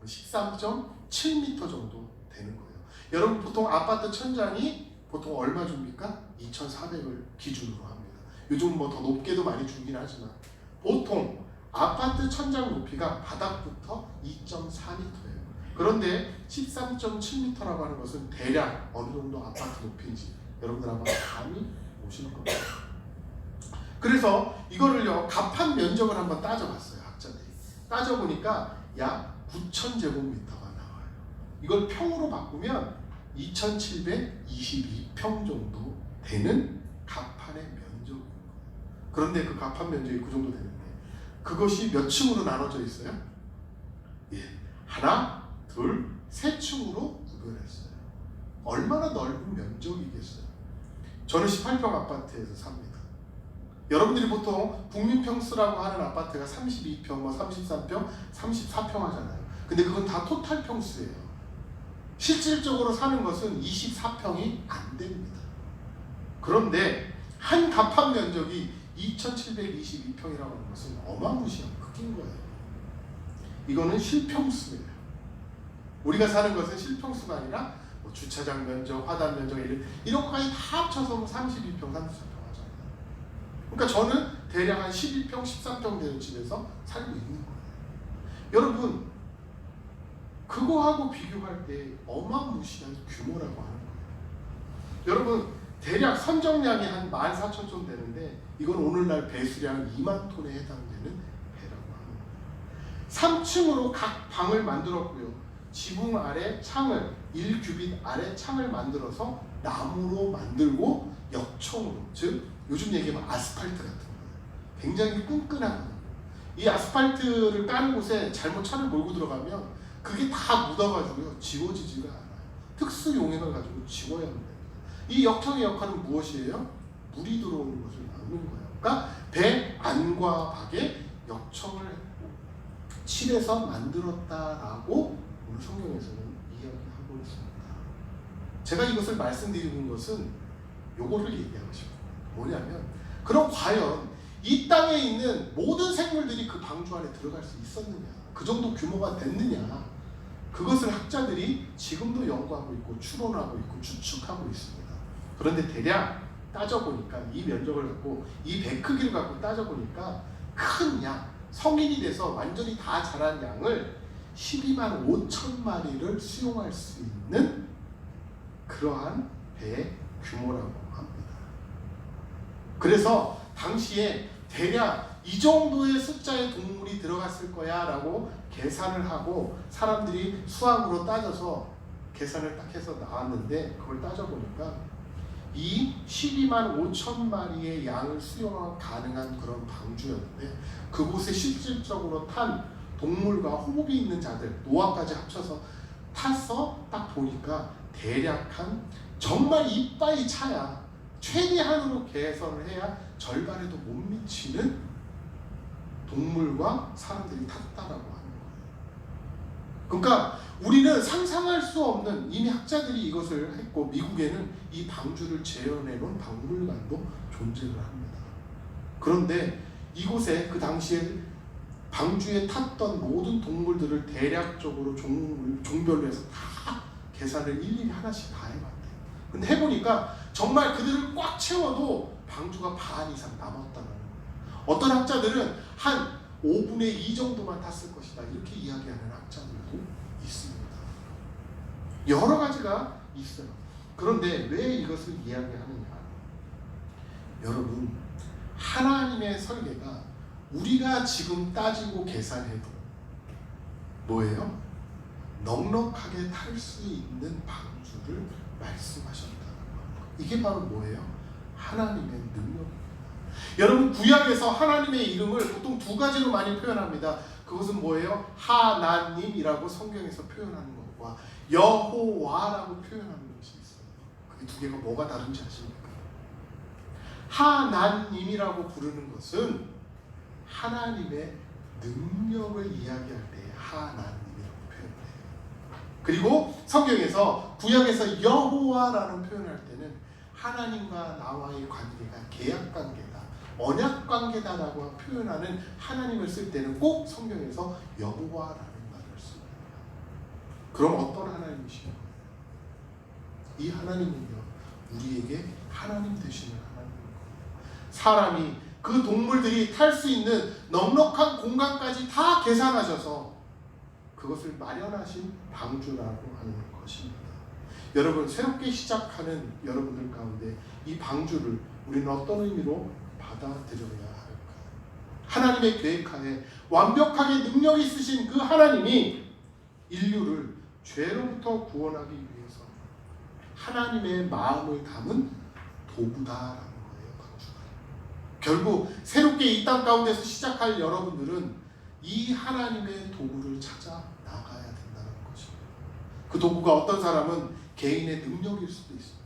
13.7m 정도 되는 거예요. 여러분 보통 아파트 천장이 보통 얼마 줍니까? 2,400을 기준으로 합니다. 요즘 뭐 더 높게도 많이 주긴 하지만 보통 아파트 천장 높이가 바닥부터 2.4m예요. 그런데 13.7m라고 하는 것은 대략 어느 정도 아파트 높이인지 여러분들 아마 감이 오시는 겁니다. 그래서 이거를요 갑판 면적을 한번 따져봤어요. 학자들이 따져보니까 약 9,000제곱미터가 나와요. 이걸 평으로 바꾸면 2,722평 정도 되는 갑판의 면적인 거예요. 그런데 그 갑판 면적이 그 정도 되는데 그것이 몇 층으로 나눠져 있어요? 예, 하나, 둘, 세 층으로 구별했어요. 얼마나 넓은 면적이겠어요? 저는 18평 아파트에서 삽니다. 여러분들이 보통 국민평수라고 하는 아파트가 32평, 뭐 33평, 34평 하잖아요. 근데 그건 다 토탈 평수예요. 실질적으로 사는 것은 24평이 안 됩니다. 그런데 한 갑판 면적이 2,722평이라고 하는 것은 어마무시한 크기인 거예요. 이거는 실평수예요. 우리가 사는 것은 실평수가 아니라 뭐 주차장 면적, 화단 면적 이런 것까지 다 합쳐서 32평, 34평 하잖아요. 그러니까 저는 대략 한 12평, 13평 되는 집에서 살고 있는 거예요. 여러분 그거하고 비교할 때 어마무시한 규모라고 하는 거예요. 여러분 대략 선정량이 한 14,000톤 되는데 이건 오늘날 배수량 2만 톤에 해당되는 배라고 하는 거예요. 3층으로 각 방을 만들었고요. 지붕 아래 창을 1규빗 아래 창을 만들어서 나무로 만들고 역청으로, 즉 요즘 얘기하면 아스팔트 같은 거예요. 굉장히 끈끈한 이 아스팔트를 까는 곳에 잘못 차를 몰고 들어가면 그게 다 묻어가지고요 지워지지가 않아요. 특수 용액을 가지고 지워야 합니다. 이 역청의 역할은 무엇이에요? 물이 들어오는 것을 막는 거예요. 그러니까 배 안과 밖에 역청을 칠해서 만들었다라고 오늘 성경에서는 이야기하고 있습니다. 제가 이것을 말씀드리는 것은 요거를 얘기하고 싶어요. 뭐냐면 그럼 과연 이 땅에 있는 모든 생물들이 그 방주 안에 들어갈 수 있었느냐, 그 정도 규모가 됐느냐, 그것을 학자들이 지금도 연구하고 있고 추론하고 있고 추측하고 있습니다. 그런데 대략 따져보니까 이 면적을 갖고 이 배 크기를 갖고 따져보니까 큰 양, 성인이 돼서 완전히 다 자란 양을 12만 5천 마리를 수용할 수 있는 그러한 배의 규모라고 합니다. 그래서 당시에 대략 이 정도의 숫자의 동물이 들어갔을 거야 라고 계산을 하고 사람들이 수학으로 따져서 계산을 딱 해서 나왔는데 그걸 따져보니까 이 12만 5천 마리의 양을 수용 가능한 그런 방주였는데 그곳에 실질적으로 탄 동물과 호흡이 있는 자들, 노아까지 합쳐서 타서 딱 보니까 대략 한 정말 이빠이 차야 최대한으로 계산을 해야 절반에도 못 미치는 동물과 사람들이 탔다라고 하는 거예요. 그러니까 우리는 상상할 수 없는, 이미 학자들이 이것을 했고 미국에는 이 방주를 재현해 놓은 박물관도 존재를 합니다. 그런데 이곳에 그 당시에 방주에 탔던 모든 동물들을 대략적으로 종별로 해서 다 계산을 일일이 하나씩 다 해봤대요. 근데 해보니까 정말 그들을 꽉 채워도 방주가 반 이상 남았다는 거예요. 어떤 학자들은 한 5분의 2 정도만 탔을 것이다 이렇게 이야기하는 학자들도 있습니다. 여러 가지가 있어요. 그런데 왜 이것을 이야기하느냐? 여러분, 하나님의 설계가 우리가 지금 따지고 계산해도 뭐예요? 넉넉하게 탈 수 있는 방주를 말씀하셨다는 거예요. 이게 바로 뭐예요? 하나님의 능력입니다. 여러분, 구약에서 하나님의 이름을 보통 두 가지로 많이 표현합니다. 그것은 뭐예요? 하나님이라고 성경에서 표현하는 것과 여호와라고 표현하는 것이 있어요. 그게 두 개가 뭐가 다른지 아십니까? 하나님이라고 부르는 것은 하나님의 능력을 이야기할 때 하나님이라고 표현해요. 그리고 성경에서 구약에서 여호와라는 표현을 할 때는 하나님과 나와의 관계가 계약 관계다, 언약 관계다라고 표현하는 하나님을 쓸 때는 꼭 성경에서 여호와라는 말을 씁니다. 그럼 어떤 하나님이시냐? 이 하나님은요, 우리에게 하나님 되시는 하나님입니다. 사람이 그 동물들이 탈 수 있는 넉넉한 공간까지 다 계산하셔서 그것을 마련하신 방주라고 하는 것입니다. 여러분, 새롭게 시작하는 여러분들 가운데 이 방주를 우리는 어떤 의미로 받아들여야 할까? 하나님의 계획하에 완벽하게 능력이 있으신 그 하나님이 인류를 죄로부터 구원하기 위해서 하나님의 마음을 담은 도구다라는 거예요. 방주가. 결국 새롭게 이 땅 가운데서 시작할 여러분들은 이 하나님의 도구를 찾아 나가야 된다는 것입니다. 그 도구가 어떤 사람은 개인의 능력일 수도 있습니다.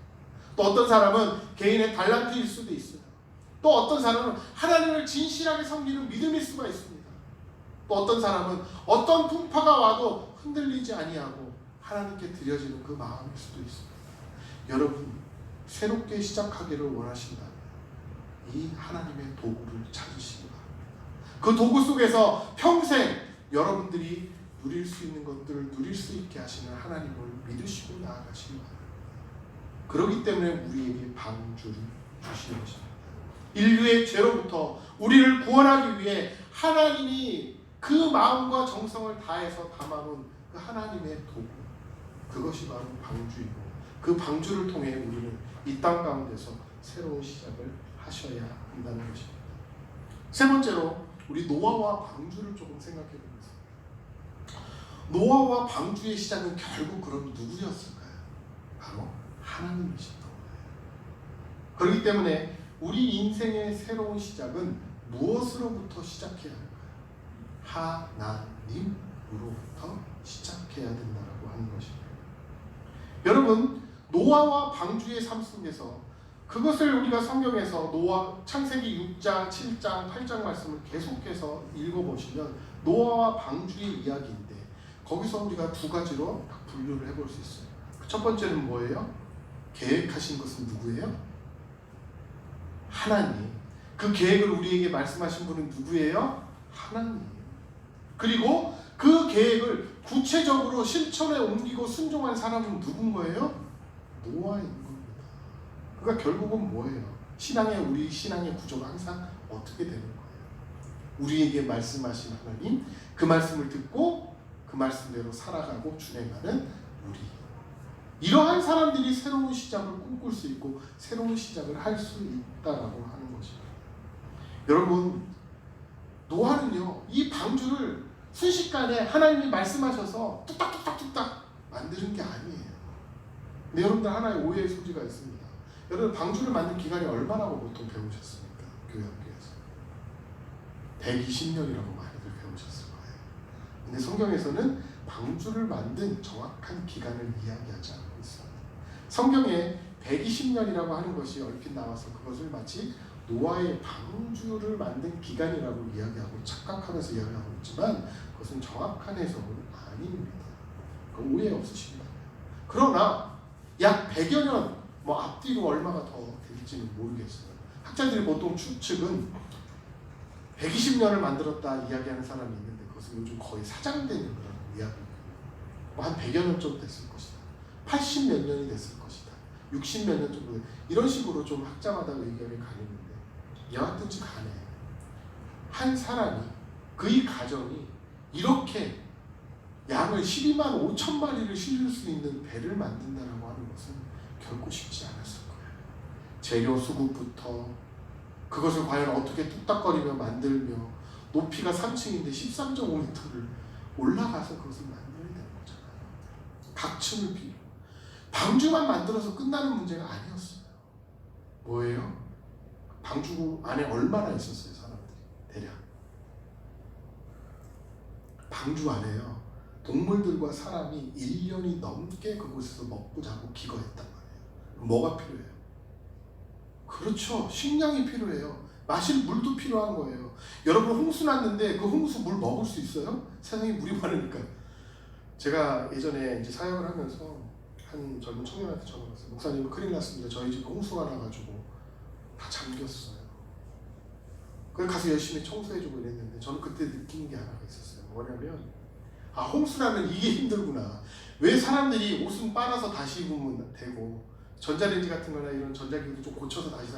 또 어떤 사람은 개인의 달란트일 수도 있어요. 또 어떤 사람은 하나님을 진실하게 섬기는 믿음일 수가 있습니다. 또 어떤 사람은 어떤 풍파가 와도 흔들리지 아니하고 하나님께 드려지는 그 마음일 수도 있습니다. 여러분, 새롭게 시작하기를 원하신다면 이 하나님의 도구를 찾으시기 바랍니다. 그 도구 속에서 평생 여러분들이 누릴 수 있는 것들을 누릴 수 있게 하시는 하나님을 믿으시고 나아가시기 바랍니다. 그렇기 때문에 우리에게 방주를 주시는 것입니다. 인류의 죄로부터 우리를 구원하기 위해 하나님이 그 마음과 정성을 다해서 담아놓은 그 하나님의 도구, 그것이 바로 방주이고, 그 방주를 통해 우리는 이 땅 가운데서 새로운 시작을 하셔야 한다는 것입니다. 세 번째로 우리 노아와 방주를 조금 생각해 보겠습니다. 노아와 방주의 시작은 결국 그럼 누구였을까요? 바로 하나님이셨던 거예요. 그렇기 때문에 우리 인생의 새로운 시작은 무엇으로부터 시작해야 할까요? 하나님으로부터 시작해야 된다고 하는 것입니다. 여러분, 노아와 방주의 삶 속에서 그것을 우리가 성경에서 노아 창세기 6장, 7장, 8장 말씀을 계속해서 읽어보시면 노아와 방주의 이야기인데 거기서 우리가 두 가지로 분류를 해볼 수 있어요. 첫 번째는 뭐예요? 계획하신 것은 누구예요? 하나님. 그 계획을 우리에게 말씀하신 분은 누구예요? 하나님. 그리고 그 계획을 구체적으로 실천에 옮기고 순종한 사람은 누군 거예요? 노아인 겁니다. 그러니까 결국은 뭐예요? 우리 신앙의 구조가 항상 어떻게 되는 거예요? 우리에게 말씀하신 하나님, 그 말씀을 듣고 그 말씀대로 살아가고 준행하는 우리. 이러한 사람들이 새로운 시작을 꿈꿀 수 있고 새로운 시작을 할 수 있다라고 하는 것입니다. 여러분, 노아는요, 이 방주를 순식간에 하나님이 말씀하셔서 뚝딱뚝딱뚝딱 만드는 게 아니에요. 근데 여러분들 하나의 오해의 소지가 있습니다. 여러분, 방주를 만든 기간이 얼마라고 보통 배우셨습니까? 교회 학교에서 120년이라고 많이들 배우셨을 거예요. 근데 성경에서는 방주를 만든 정확한 기간을 이야기하지 않고 있어요. 성경에 120년이라고 하는 것이 얼핏 나와서 그것을 마치 노아의 방주를 만든 기간이라고 이야기하고 착각하면서 이야기하고 있지만 그것은 정확한 해석은 아닙니다. 오해 없으시기 바랍니다. 그러나 약 100여 년 앞뒤로 얼마가 더 될지는 모르겠어요. 학자들이 보통 추측은 120년을 만들었다 이야기하는 사람이 있는데 그것은 요즘 거의 사장되는 그런 이야기예요. 한 100여 년 정도 됐을 것이다. 80 몇 년이 됐을 것이다. 60 몇 년 정도, 이런 식으로 좀 학자마다 의견이 갈리는데 여하튼지 간에 한 사람이, 그의 가정이 이렇게 양을 12만 5천 마리를 실을 수 있는 배를 만든다라고 하는 것은 결코 쉽지 않았을 거예요. 재료 수급부터 그것을 과연 어떻게 뚝딱거리며 만들며 높이가 3층인데 13.5m를 올라가서 그것을 만들어야 되는 거잖아요. 각 층을 비워. 방주만 만들어서 끝나는 문제가 아니었어요. 뭐예요? 방주 안에 얼마나 있었어요, 사람들이? 대략. 방주 안에요, 동물들과 사람이 1년이 넘게 그곳에서 먹고 자고 기거했단 말이에요. 뭐가 필요해요? 그렇죠. 식량이 필요해요. 마실 물도 필요한 거예요. 여러분, 홍수 났는데 그 홍수 물 먹을 수 있어요? 세상에 물이 많으니까. 제가 예전에 이제 사역을 하면서 한 젊은 청년한테 전화 왔어요. 목사님 큰일 났습니다. 저희 집 홍수가 나가지고 다 잠겼어요. 그래서 가서 열심히 청소해주고 이랬는데 저는 그때 느낀 게 하나가 있었어요. 뭐냐면 홍수라면 이게 힘들구나. 왜 사람들이 옷은 빨아서 다시 입으면 되고 전자레인지 같은 거나 이런 전자기기도 좀 고쳐서 다시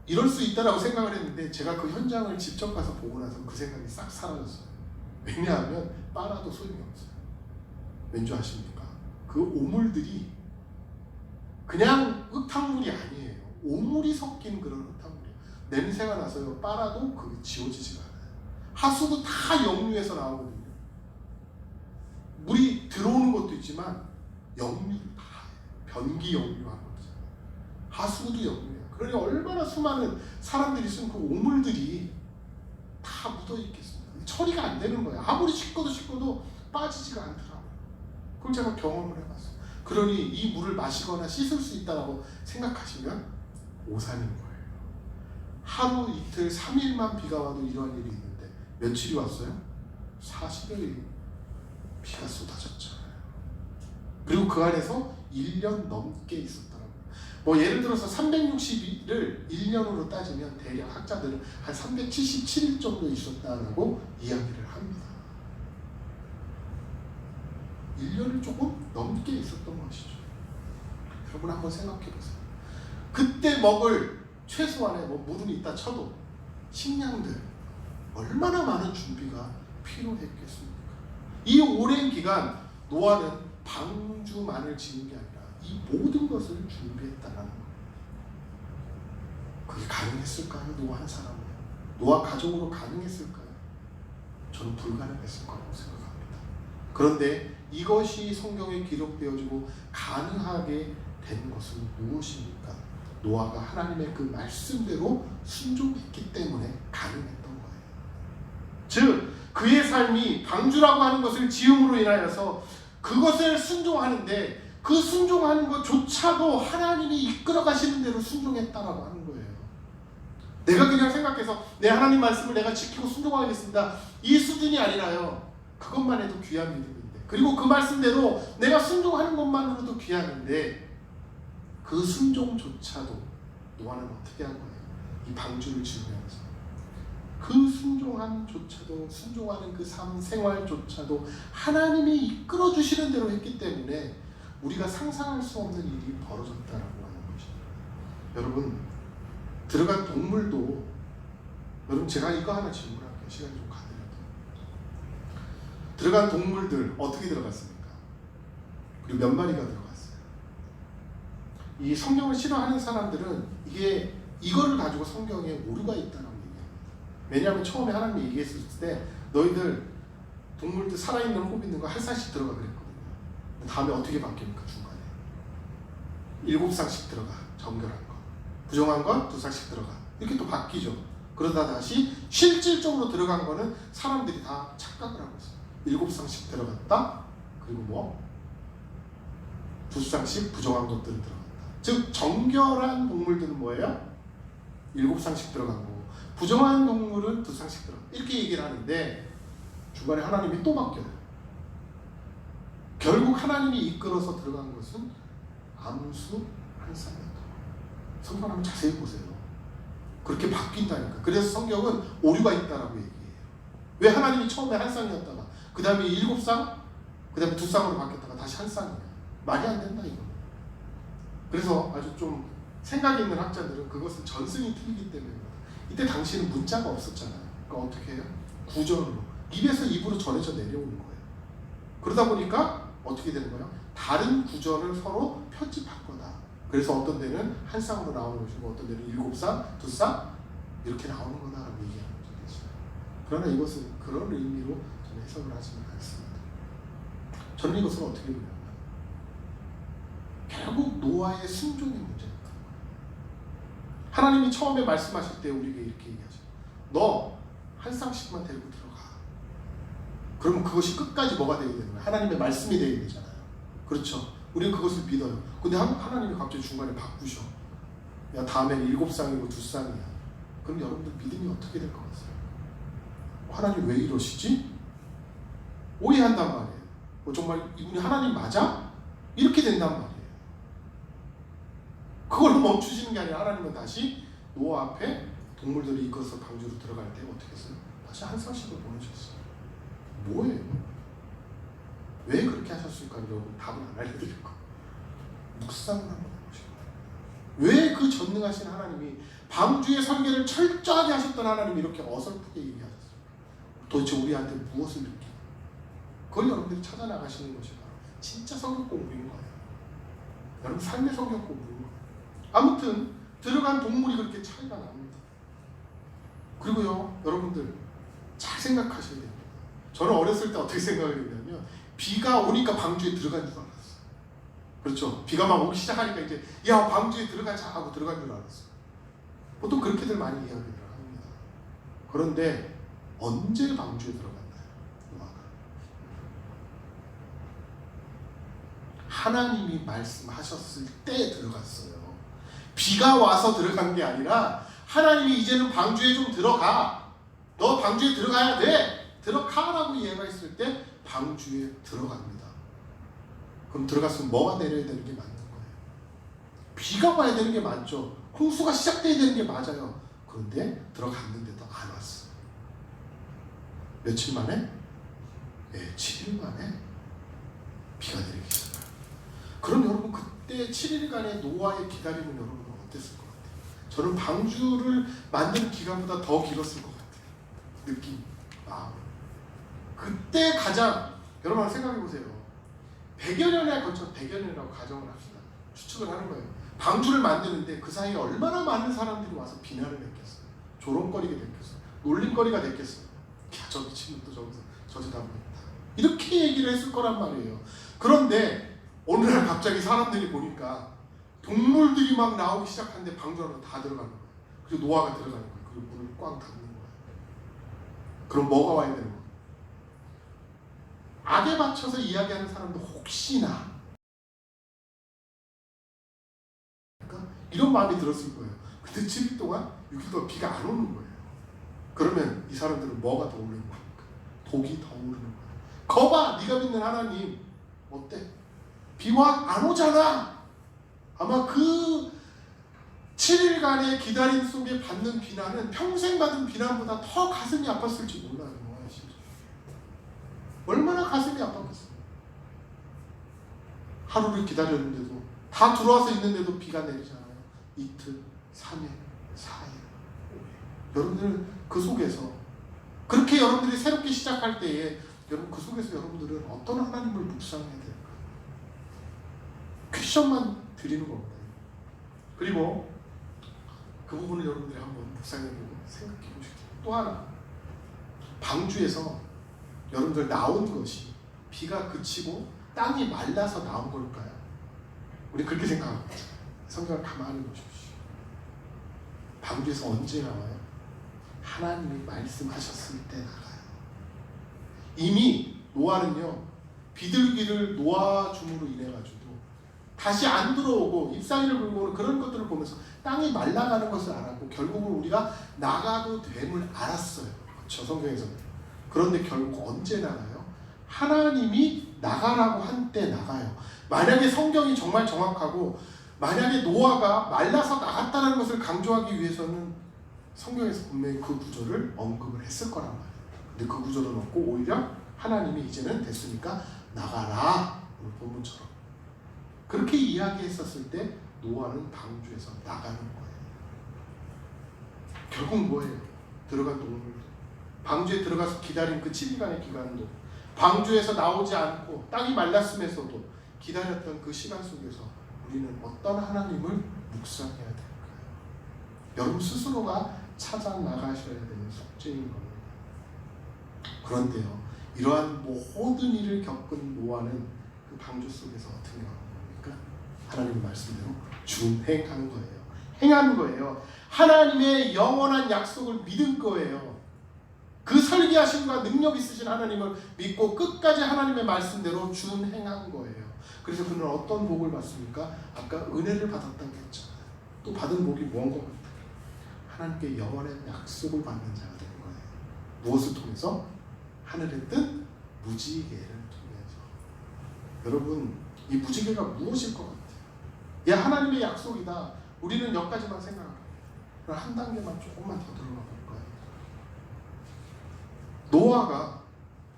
이럴 수 있다라고 생각을 했는데 제가 그 현장을 직접 가서 보고 나서 그 생각이 싹 사라졌어요. 왜냐하면 빨아도 소용이 없어요. 왠지 아십니까? 그 오물들이 그냥 흙탕물이 아니에요. 오물이 섞인 그런 흙탕물이에요. 냄새가 나서요. 빨아도 그게 지워지지가 않아요. 하수도 다 역류해서 나오거든요. 물이 들어오는 것도 있지만 역류를 다 해요. 변기 역류하는 거잖아요. 하수도 역류해요. 그러니 얼마나 수많은 사람들이 쓴 그 오물들이 다 묻어있겠습니까? 처리가 안 되는 거예요. 아무리 씻고도 빠지지가 않더라고요. 그걸 제가 경험을 해봤어요. 그러니 이 물을 마시거나 씻을 수 있다고 생각하시면 오산인 거예요. 하루 이틀 3일만 비가 와도 이러한 일이 있는데 며칠이 왔어요? 40여일 비가 쏟아졌잖아요. 그리고 그 안에서 1년 넘게 있었더라고요. 뭐 예를 들어서 360일을 1년으로 따지면 대략 학자들은 한 377일 정도 있었다라고 이야기를 합니다. 1년을 조금 넘게 있었던 것이죠. 여러분 한번 생각해 보세요. 그때 먹을 최소한의 물은 있다 쳐도 식량들 얼마나 많은 준비가 필요했겠습니까? 이 오랜 기간 노아는 방주만을 지은 게 아니라 이 모든 것을 준비했다라는 거예요. 그게 가능했을까요? 노아 한 사람은? 노아 가족으로 가능했을까요? 저는 불가능했을 거라고 생각합니다. 그런데 이것이 성경에 기록되어지고 가능하게 된 것은 무엇입니까? 노아가 하나님의 그 말씀대로 순종했기 때문에 가능했던 거예요. 즉 그의 삶이 방주라고 하는 것을 지음으로 인하여서 그것을 순종하는데 그 순종하는 것조차도 하나님이 이끌어 가시는 대로 순종했다라고 하는 거예요. 내가 그냥 생각해서 내 하나님 말씀을 내가 지키고 순종하겠습니다. 이 수준이 아니라요. 그것만 해도 귀한 믿음인데 그리고 그 말씀대로 내가 순종하는 것만으로도 귀한데 그 순종조차도 노아는 어떻게 한 거예요? 이 방주를 지으면서 그 순종함조차도 순종하는 그 삶 생활조차도 하나님이 이끌어 주시는 대로 했기 때문에 우리가 상상할 수 없는 일이 벌어졌다라고 하는 것입니다. 여러분 들어간 동물도 여러분 제가 이거 하나 질문할게요. 시간이 좀 가더라도 들어간 동물들 어떻게 들어갔습니까? 그리고 몇 마리가 들어갔어요? 이 성경을 싫어하는 사람들은 이거를 가지고 성경에 오류가 있다는 왜냐하면 처음에 하나님이 얘기했을 때 너희들 동물들 살아있는 호흡 있는 거 한 쌍씩 들어가 그랬거든요. 다음에 어떻게 바뀝니까? 중간에 7쌍씩 들어가 정결한 거 부정한 건 2쌍씩 들어가 이렇게 또 바뀌죠. 그러다 다시 실질적으로 들어간 거는 사람들이 다 착각을 하고 있어요. 7쌍씩 들어갔다 그리고 2쌍씩 부정한 것들은 들어갔다. 즉 정결한 동물들은 뭐예요? 7쌍씩 들어간 거고 부정한 동물은 2쌍씩 들어가 이렇게 얘기를 하는데 중간에 하나님이 또 바뀌어요. 결국 하나님이 이끌어서 들어간 것은 암수 한 쌍이었다. 성경 한번 자세히 보세요. 그렇게 바뀐다니까. 그래서 성경은 오류가 있다라고 얘기해요. 왜 하나님이 처음에 한 쌍이었다가 그 다음에 7쌍 그 다음에 2쌍으로 바뀌었다가 다시 한 쌍이에요. 말이 안 된다 이거. 그래서 아주 좀 생각 있는 학자들은 그것은 전승이 틀리기 때문에 이때 당시에는 문자가 없었잖아요. 그러니까 어떻게 해요? 구전으로 입에서 입으로 전해져 내려오는 거예요. 그러다 보니까 어떻게 되는 거예요? 다른 구전을 서로 편집할 거다. 그래서 어떤 데는 한 쌍으로 나오는 것이고 어떤 데는 7쌍, 2쌍 이렇게 나오는 거다라고 얘기하는 적이 있어요. 그러나 이것은 그런 의미로 저는 해석을 하지는 않습니다. 저는 이것을 어떻게 보냐면 결국 노아의 순종의 문제입니다. 하나님이 처음에 말씀하실 때 우리에게 이렇게 얘기하죠. 너 한 쌍씩만 데리고 들어가. 그러면 그것이 끝까지 뭐가 되어야 되는 거야? 하나님의 말씀이 되어야 되잖아요. 그렇죠? 우리는 그것을 믿어요. 근데 하나님이 갑자기 중간에 바꾸셔. 야 다음엔 7쌍이고 2쌍이야. 그럼 여러분들 믿음이 어떻게 될 것 같아요? 하나님 왜 이러시지? 오해한단 말이에요. 정말 이분이 하나님 맞아? 이렇게 된단 말이에요. 그걸 멈추시는 게 아니라 하나님은 다시 노아 앞에 동물들이 이끌어서 방주로 들어갈 때 어떻게 했어요? 다시 한 쌍씩을 보내셨어요. 뭐예요? 왜 그렇게 하셨을까? 여러분 답은 안 알려드리고 묵상을 한번 해보시고, 왜 그 전능하신 하나님이 방주의 설계를 철저하게 하셨던 하나님이 이렇게 어설프게 얘기하셨을까? 도대체 우리한테 무엇을 느끼나? 그걸 여러분들이 찾아나가시는 것이 바로 진짜 성경 공부인 거예요. 여러분 삶의 성경 공부인 거예요. 아무튼 들어간 동물이 그렇게 차이가 납니다. 그리고요, 여러분들 잘 생각하셔야 됩니다. 저는 어렸을 때 어떻게 생각을 했냐면, 비가 오니까 방주에 들어간 줄 알았어요. 그렇죠? 비가 막 오기 시작하니까 이제 야 방주에 들어가자 하고 들어간 줄 알았어요. 보통 그렇게들 많이 이야기를 합니다. 그런데 언제 방주에 들어갔나요? 노아가 하나님이 말씀하셨을 때 들어갔어요. 비가 와서 들어간 게 아니라 하나님이 이제는 방주에 좀 들어가, 너 방주에 들어가야 돼, 들어가라고 예언했을 때 방주에 들어갑니다. 그럼 들어갔으면 뭐가 내려야 되는 게 맞는 거예요? 비가 와야 되는 게 맞죠. 홍수가 시작돼야 되는 게 맞아요. 그런데 들어갔는데도 안 왔어요. 며칠 만에? 네, 7일 만에 비가 내리기 시작해요. 그럼 여러분 그때 7일간의 노아의 기다림은 여러분은 어땠을 것 같아요? 저는 방주를 만드는 기간보다 더 길었을 것 같아요. 느낌, 마음. 그때 가장, 여러분 한번 생각해 보세요. 100여 년에 걸쳐 100여 년이라고 가정을 합시다. 추측을 하는 거예요. 방주를 만드는데 그 사이에 얼마나 많은 사람들이 와서 비난을 했겠어요. 조롱거리게 됐겠어요. 놀림거리가 됐겠어요. 야, 저 미친놈 또 저기서 저주다 보겠다. 이렇게 얘기를 했을 거란 말이에요. 그런데 어느 날 갑자기 사람들이 보니까 동물들이 막 나오기 시작하는데 방주 안으로 다 들어가는 거예요. 그리고 노아가 들어가는 거예요. 그리고 문을 꽝 닫는 거예요. 그럼 뭐가 와야 되는 거예요? 악에 맞춰서 이야기하는 사람도 혹시나 이런 마음이 들었을 거예요. 근데 7일 동안 6일 동안 비가 안 오는 거예요. 그러면 이 사람들은 뭐가 더 오르는 겁니까? 독이 더 오르는 거예요. 거봐, 네가 믿는 하나님 어때? 비와 안 오잖아. 아마 그 7일간의 기다림 속에 받는 비난은 평생 받은 비난보다 더 가슴이 아팠을지 몰라요. 얼마나 가슴이 아팠겠어요. 하루를 기다렸는데도, 다 들어와서 있는데도 비가 내리잖아요. 이틀, 3일, 4일, 5일. 여러분들 그 속에서, 그렇게 여러분들이 새롭게 시작할 때에 여러분 그 속에서 여러분들은 어떤 하나님을 묵상해야 될까? 퀘션만 드리는 겁니다. 그리고 그 부분을 여러분들이 한번 묵상해보고 생각해보시고, 또 하나, 방주에서 여러분들 나온 것이 비가 그치고 땅이 말라서 나온 걸까요? 우리 그렇게 생각합니다. 성경을 가만히 보십시오. 방주에서 언제 나와요? 하나님이 말씀하셨을 때 나가요. 이미 노아는요, 비둘기를 놓아줌으로 인해가지고 다시 안 들어오고 잎사귀를 불고 오는 그런 것들을 보면서 땅이 말라가는 것을 알았고, 결국은 우리가 나가도 됨을 알았어요. 그렇죠, 성경에서는. 그런데 결국 언제 나가요? 하나님이 나가라고 한 때 나가요. 만약에 성경이 정말 정확하고 만약에 노아가 말라서 나갔다는 것을 강조하기 위해서는 성경에서 분명히 그 구절을 언급을 했을 거란 말이에요. 근데 그 구절은 없고 오히려 하나님이 이제는 됐으니까 나가라, 오늘 본문처럼 그렇게 이야기했었을 때 노아는 방주에서 나가는 거예요. 결국 뭐예요? 들어간 동물도, 방주에 들어가서 기다린 그 7일간의 기간도, 방주에서 나오지 않고 땅이 말랐음에서도 기다렸던 그 시간 속에서 우리는 어떤 하나님을 묵상해야 될까요? 여러분 스스로가 찾아 나가셔야 되는 숙제인 겁니다. 그런데요, 이러한 모든 일을 겪은 노아는 그 방주 속에서 어떻게 나온 겁니까? 하나님의 말씀대로 준행한 거예요. 행한 거예요. 하나님의 영원한 약속을 믿은 거예요. 그 설계하심과 능력 있으신 하나님을 믿고 끝까지 하나님의 말씀대로 준행한 거예요. 그래서 그는 어떤 복을 받습니까? 아까 은혜를 받았다고 했잖아요. 또 받은 복이 무언 것 같아요? 하나님께 영원한 약속을 받는 자가 된 거예요. 무엇을 통해서? 하늘의 뜻 무지개를 통해서. 여러분, 이 무지개가 무엇일 것 같아요? 야, 하나님의 약속이다. 우리는 여기까지만 생각합니다. 한 단계만 조금만 더 들어가 볼 거예요. 노아가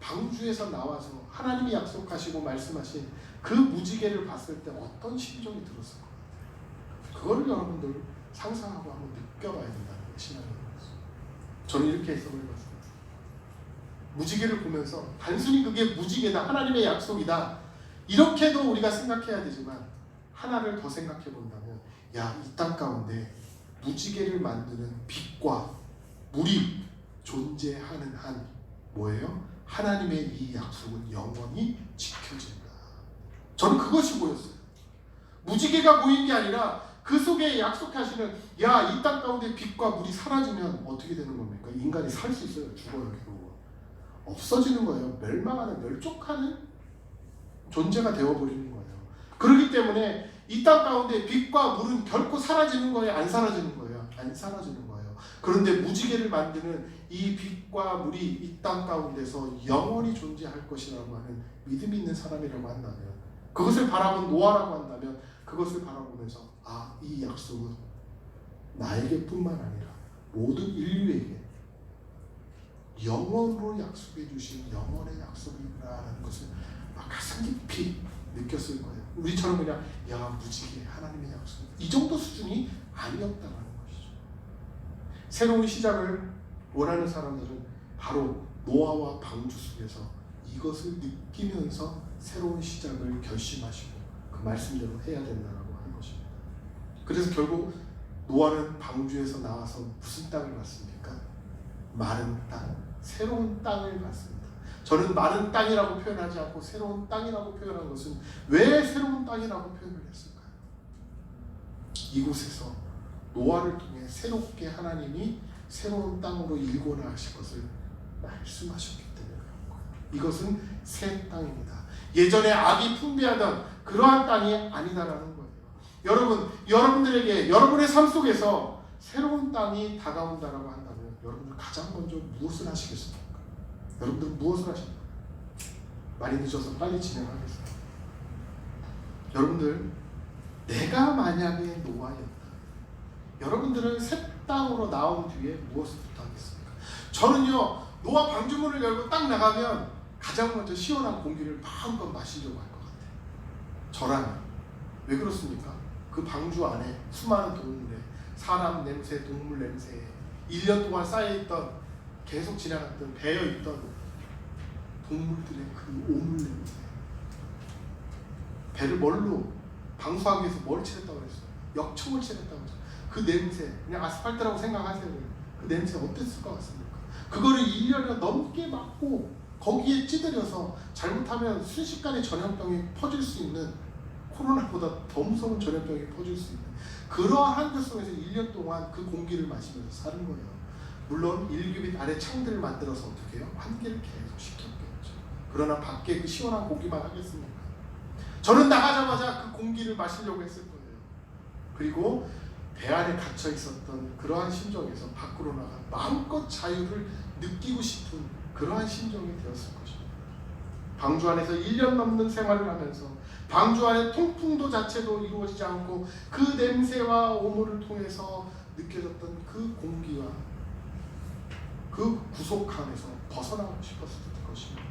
방주에서 나와서 하나님이 약속하시고 말씀하신 그 무지개를 봤을 때 어떤 심정이 들었을 것 같아요? 그거를 여러분들 상상하고 한번 느껴봐야 된다는 게 신앙입니다. 저는 이렇게 해석을 해봤습니다. 무지개를 보면서 단순히 그게 무지개다, 하나님의 약속이다, 이렇게도 우리가 생각해야 되지만 하나를 더 생각해 본다면, 야, 이 땅 가운데 무지개를 만드는 빛과 물이 존재하는 한 뭐예요? 하나님의 이 약속은 영원히 지켜진다. 저는 그것이 보였어요. 무지개가 보인 게 아니라 그 속에 약속하시는, 야, 이 땅 가운데 빛과 물이 사라지면 어떻게 되는 겁니까? 인간이 살 수 있어요? 죽어요? 결국 없어지는 거예요. 멸망하는, 멸족하는 존재가 되어버리는 거예요. 그렇기 때문에 이 땅 가운데 빛과 물은 결코 사라지는 거예요? 안 사라지는 거예요? 안 사라지는 거예요. 그런데 무지개를 만드는 이 빛과 물이 이 땅 가운데서 영원히 존재할 것이라고 하는 믿음이 있는 사람이라고 한다면, 그것을 바라본 노아라고 한다면, 그것을 바라보면서, 아, 이 약속은 나에게뿐만 아니라 모든 인류에게 영원으로 약속해 주신 영원의 약속이라는 것을 가슴 깊이 느꼈을 거예요. 우리처럼 그냥, 야, 무지개, 하나님의 약속, 이 정도 수준이 아니었다는 것이죠. 새로운 시작을 원하는 사람들은 바로 노아와 방주 속에서 이것을 느끼면서 새로운 시작을 결심하시고 그 말씀대로 해야 된다고 하는 것입니다. 그래서 결국 노아는 방주에서 나와서 무슨 땅을 봤습니까? 마른 땅, 새로운 땅을 봤습니다. 저는 마른 땅이라고 표현하지 않고 새로운 땅이라고 표현한 것은 왜 새로운 땅이라고 표현을 했을까요? 이곳에서 노아를 통해 새롭게 하나님이 새로운 땅으로 일궈나 하실 것을 말씀하셨기 때문에 그런 거예요. 이것은 새 땅입니다. 예전에 악이 풍비하던 그러한 땅이 아니다라는 거예요. 여러분, 여러분들에게 여러분의 삶 속에서 새로운 땅이 다가온다라고 한다면 여러분들 가장 먼저 무엇을 하시겠습니까? 여러분들은 무엇을 하십니까? 많이 늦어서 빨리 진행하겠습니다. 여러분들, 내가 만약에 노아였다, 여러분들은 새 땅으로 나온 뒤에 무엇부터 하겠습니까? 저는요, 노아 방주문을 열고 딱 나가면 가장 먼저 시원한 공기를 마음껏 마시려고 할 것 같아요. 저라면. 왜 그렇습니까? 그 방주 안에 수많은 동물에, 사람 냄새, 동물 냄새에 1년 동안 쌓여있던, 계속 지나갔던, 배어있던 동물들의 그 오물 냄새, 배를 뭘로, 방수하기 위해서 뭘 칠했다고 그랬어요? 역청을 칠했다고 그랬어요. 그 냄새, 그냥 아스팔트라고 생각하세요. 그 냄새 어땠을 것 같습니까? 그거를 1년여 넘게 맡고 거기에 찌들여서 잘못하면 순식간에 전염병이 퍼질 수 있는, 코로나보다 더 무서운 전염병이 퍼질 수 있는 그러한 환경 속에서 1년 동안 그 공기를 마시면서 사는 거예요. 물론 1규빗 아래 창들을 만들어서 어떻게 해요? 환기를 계속 시켰겠죠. 그러나 밖에 그 시원한 공기만 하겠습니까? 저는 나가자마자 그 공기를 마시려고 했을 거예요. 그리고 배 안에 갇혀 있었던 그러한 심정에서 밖으로 나가 마음껏 자유를 느끼고 싶은 그러한 심정이 되었을 것입니다. 방주 안에서 1년 넘는 생활을 하면서 방주 안에 통풍도 자체도 이루어지지 않고 그 냄새와 오물을 통해서 느껴졌던 그 공기와 그 구속함에서 벗어나고 싶었을 것입니다.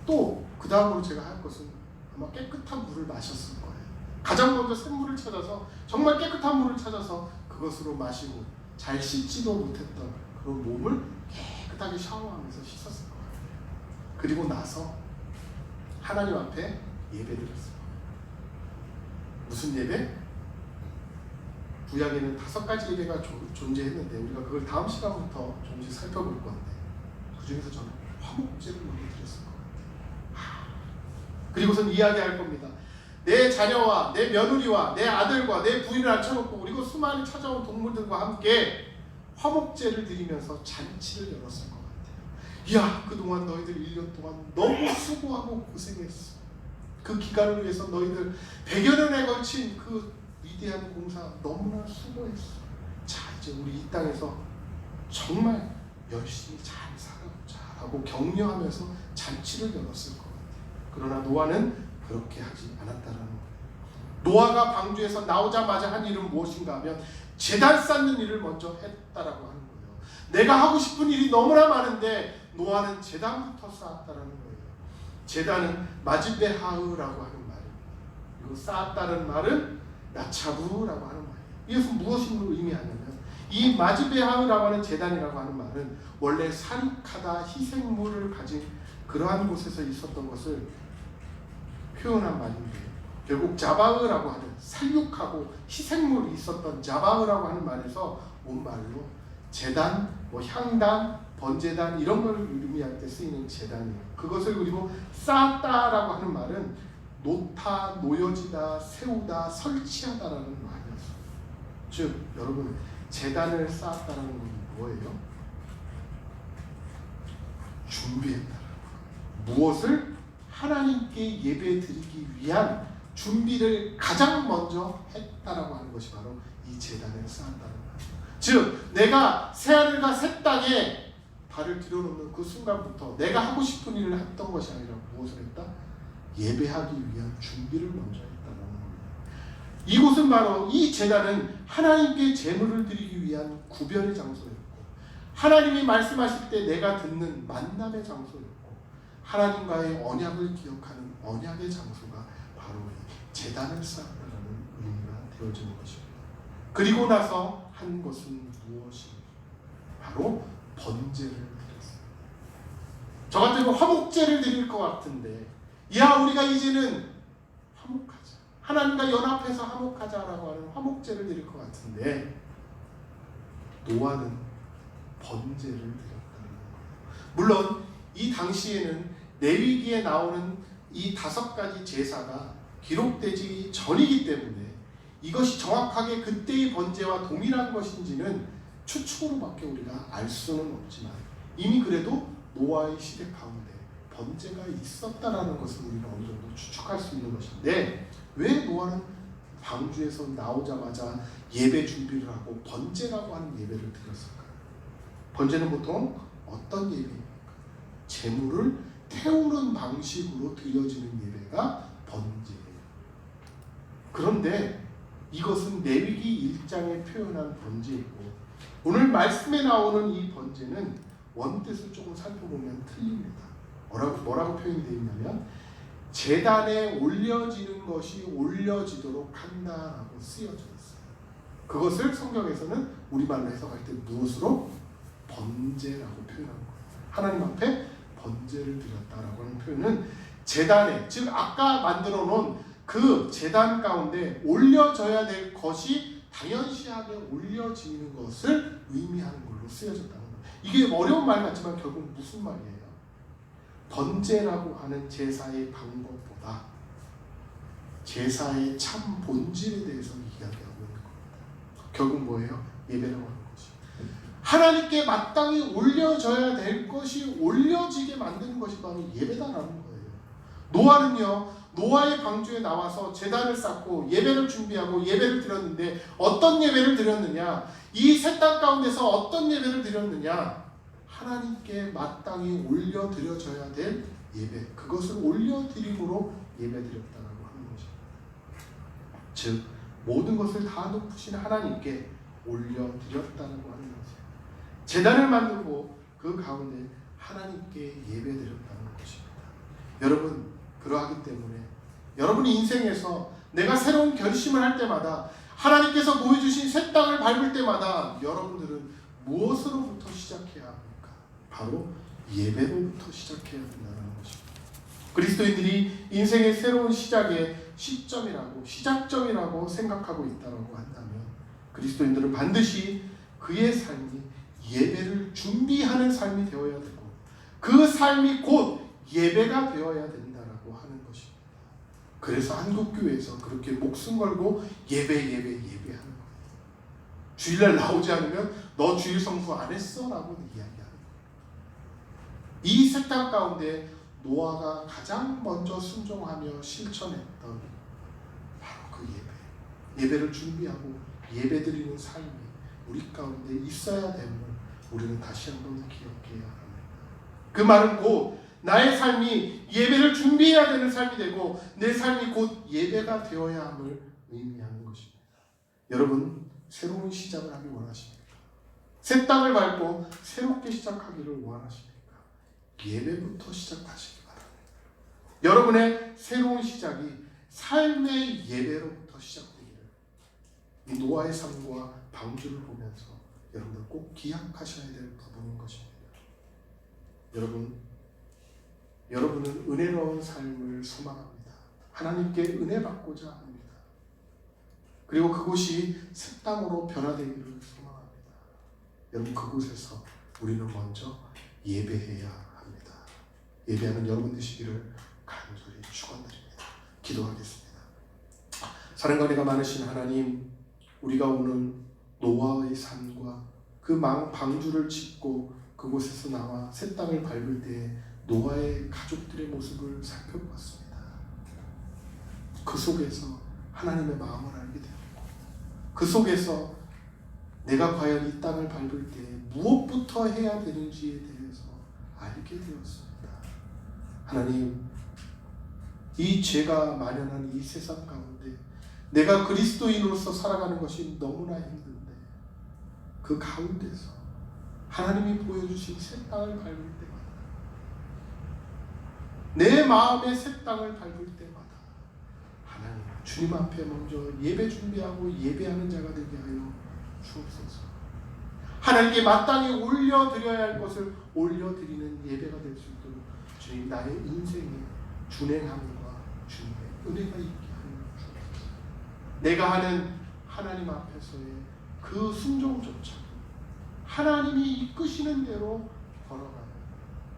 또 그 다음으로 제가 할 것은 아마 깨끗한 물을 마셨을 거예요. 가장 먼저 샘물을 찾아서, 정말 깨끗한 물을 찾아서 그것으로 마시고 잘 씻지도 못했던 그런 몸을 깨끗하게 샤워하면서 씻었을 것 같아요. 그리고 나서 하나님 앞에 예배드렸어요. 무슨 예배? 구약에는 5가지 예배가 존재했는데 우리가 그걸 다음 시간부터 조금씩 살펴볼 건데, 그 중에서 저는 화목제를 먼저 드렸을 것 같아요. 그리고선 이야기할 겁니다. 내 자녀와 내 며느리와 내 아들과 내 부인을 앉혀놓고 그리고 수많은 찾아온 동물들과 함께 화목제를 드리면서 잔치를 열었을 것 같아요. 이야, 그동안 너희들 1년 동안 너무 수고하고 고생했어. 그 기간을 위해서 너희들 100여 년에 걸친 그 위대한 공사 너무나 수고했어. 자, 이제 우리 이 땅에서 정말 열심히 잘 살아보자 라고 격려하면서 잔치를 열었을 것 같아요. 그러나 노아는 그렇게 하지 않았다라는 거예요. 노아가 방주에서 나오자마자 한 일은 무엇인가 하면 제단 쌓는 일을 먼저 했다라고 하는 거예요. 내가 하고 싶은 일이 너무나 많은데 노아는 제단부터 쌓았다라는 거예요. 제단은 마지베하으라고 하는 말입니다. 그리고 쌓았다는 말은 나차부라고 하는 말이에요. 이것은 무엇을 의미하냐면 이 마지베하으라고 하는 제단이라고 하는 말은 원래 사릭하다 희생물을 가진 그러한 곳에서 있었던 것을 표현한 말인데 결국 자바흐라고 하는 살육하고 희생물이 있었던 자바흐라고 하는 말에서 온 말로 제단, 향단, 번제단 이런 걸 의미할 때 쓰이는 제단이에요. 그것을 그리고 쌓았다라고 하는 말은 놓다, 놓여지다, 세우다, 설치하다라는 말이었어요. 즉 여러분 제단을 쌓았다라는 건 뭐예요? 준비했다라는 거예요. 무엇을? 하나님께 예배 드리기 위한 준비를 가장 먼저 했다라고 하는 것이 바로 이 제단을 쌓았다는 거예요. 즉 내가 새하늘과 새 땅에 발을 들여놓는 그 순간부터 내가 하고 싶은 일을 했던 것이 아니라 무엇을 했다? 예배하기 위한 준비를 먼저 했다는 겁니다. 이곳은 바로 이 제단은 하나님께 제물을 드리기 위한 구별의 장소였고 하나님이 말씀하실 때 내가 듣는 만남의 장소였고 하나님과의 언약을 기억하는 언약의 장소가 바로 제단을 쌓았다는 의미가 되어지는 것입니다. 그리고 나서 한 것은 무엇인가? 바로 번제를 드렸어요. 저 같으면 화목제를 드릴 것 같은데 야 우리가 이제는 화목하자. 하나님과 연합해서 화목하자라고 하는 화목제를 드릴 것 같은데 노아는 번제를 드렸다는 거예요. 물론 이 당시에는 레위기에 나오는 이 5가지 제사가 기록되기 전이기 때문에 이것이 정확하게 그때의 번제와 동일한 것인지는 추측으로밖에 우리가 알 수는 없지만 이미 그래도 노아의 시대 가운데 번제가 있었다라는 것을 우리가 어느 정도 추측할 수 있는 것인데 왜 노아는 방주에서 나오자마자 예배 준비를 하고 번제라고 하는 예배를 드렸을까요? 번제는 보통 어떤 예배입니까? 제물을 태우는 방식으로 드려지는 예배가 번제예요. 그런데 이것은 레위기 1장에 표현한 번제이고 오늘 말씀에 나오는 이 번제는 원뜻을 조금 살펴보면 틀립니다. 뭐라고 표현되어 있냐면 제단에 올려지는 것이 올려지도록 한다라고 쓰여져 있어요. 그것을 성경에서는 우리말로 해석할 때 무엇으로? 번제라고 표현한 거예요. 하나님 앞에 번제를 드렸다라고 하는 표현은 제단에 즉 아까 만들어 놓은 그 제단 가운데 올려져야 될 것이 당연시하게 올려지는 것을 의미하는 걸로 쓰여졌다는 거예요. 이게 어려운 말 같지만 결국 무슨 말이에요? 번제라고 하는 제사의 방법보다 제사의 참 본질에 대해서 이야기하고 있는 겁니다. 결국 뭐예요? 예배라고 하는 것이 하나님께 마땅히 올려져야 될 것이 올려지게 만드는 것이 바로 예배다라는 거예요. 노아는요, 노아의 방주에 나와서 제단을 쌓고 예배를 준비하고 예배를 드렸는데 어떤 예배를 드렸느냐? 이 새 땅 가운데서 어떤 예배를 드렸느냐? 하나님께 마땅히 올려드려져야 될 예배, 그것을 올려드림으로 예배드렸다라고 하는 것입니다. 즉 모든 것을 다 높으신 하나님께 올려드렸다라고 하는 것이에요. 제단을 만들고 그 가운데 하나님께 예배드렸다는 것입니다. 여러분 그러하기 때문에 여러분의 인생에서 내가 새로운 결심을 할 때마다 하나님께서 보여주신 새 땅을 밟을 때마다 여러분들은 무엇으로부터 시작해야 합니까? 바로 예배로부터 시작해야 된다는 것입니다. 그리스도인들이 인생의 새로운 시작의 시작점이라고 생각하고 있다고 한다면 그리스도인들은 반드시 그의 삶이 예배를 준비하는 삶이 되어야 되고 그 삶이 곧 예배가 되어야 된다라고 하는 것입니다. 그래서 한국교회에서 그렇게 목숨 걸고 예배하는 거예요. 주일날 나오지 않으면 너 주일 성수 안 했어? 라고 이야기하는 거예요. 이 새 땅 가운데 노아가 가장 먼저 순종하며 실천했던 바로 그 예배를 준비하고 예배드리는 삶이 우리 가운데 있어야 됨을 우리는 다시 한번 기억해야 합니다. 그 말은 곧 나의 삶이 예배를 준비해야 되는 삶이 되고 내 삶이 곧 예배가 되어야 함을 의미하는 것입니다. 여러분, 새로운 시작을 하길 원하십니까? 새 땅을 밟고 새롭게 시작하기를 원하십니까? 예배부터 시작하시기 바랍니다. 여러분의 새로운 시작이 삶의 예배로부터 시작되기를 이 노아의 삶과 방주를 보면서 여러분들 꼭 기억하셔야 될 부분인 것입니다. 여러분은 은혜로운 삶을 소망합니다. 하나님께 은혜 받고자 합니다. 그리고 그곳이 새 땅으로 변화되기를 소망합니다. 여러분, 그곳에서 우리는 먼저 예배해야 합니다. 예배하는 여러분 되시기를 간절히 축원드립니다. 기도하겠습니다. 사랑과 은혜가 많으신 하나님, 우리가 오늘 노아의 삶과 그 방주를 짓고 그곳에서 나와 새 땅을 밟을 때 노아의 가족들의 모습을 살펴보았습니다. 그 속에서 하나님의 마음을 알게 되었고 그 속에서 내가 과연 이 땅을 밟을 때 무엇부터 해야 되는지에 대해서 알게 되었습니다. 하나님, 이 죄가 만연한 이 세상 가운데 내가 그리스도인으로서 살아가는 것이 너무나 힘든데 그 가운데서 하나님이 보여주신 새 땅을 밟을 때마다 내 마음의 새 땅을 밟을 때마다 하나님, 주님 앞에 먼저 예배 준비하고 예배하는 자가 되게 하여 주옵소서. 하나님께 마땅히 올려드려야 할 것을 올려드리는 예배가 될 수 있도록 주님, 나의 인생에 준행함과 주님의 은혜가 있게 하여 주옵소서. 내가 하는 하나님 앞에서의 그 순종조차 하나님이 이끄시는 대로 걸어가는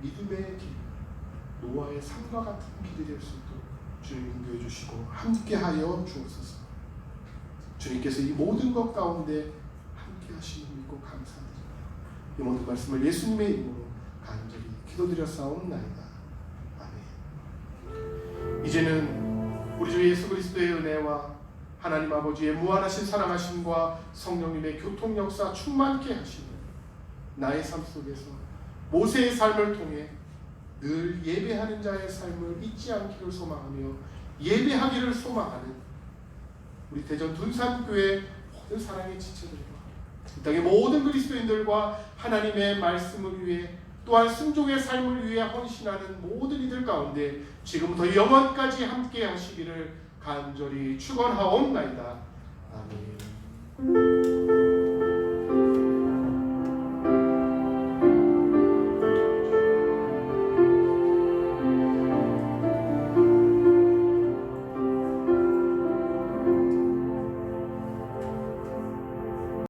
믿음의 길, 노아의 삶과 같은 길이 될 수 있도록 주님 인도해 주시고 함께하여 주옵소서. 주님께서 이 모든 것 가운데 함께 하심을 믿고 감사드립니다. 이 모든 말씀을 예수님의 이름으로 간절히 기도드렸사옵나이다. 아멘. 이제는 우리 주 예수 그리스도의 은혜와 하나님 아버지의 무한하신 사랑하심과 성령님의 교통 역사 충만케 하시는 나의 삶 속에서 모세의 삶을 통해 늘 예배하는 자의 삶을 잊지 않기를 소망하며 예배하기를 소망하는 우리 대전 둔산교회 모든 사랑의 지체들과 이 땅의 모든 그리스도인들과 하나님의 말씀을 위해 또한 순종의 삶을 위해 헌신하는 모든 이들 가운데 지금부터 영원까지 함께 하시기를 간절히 축원하옵나이다. 아멘.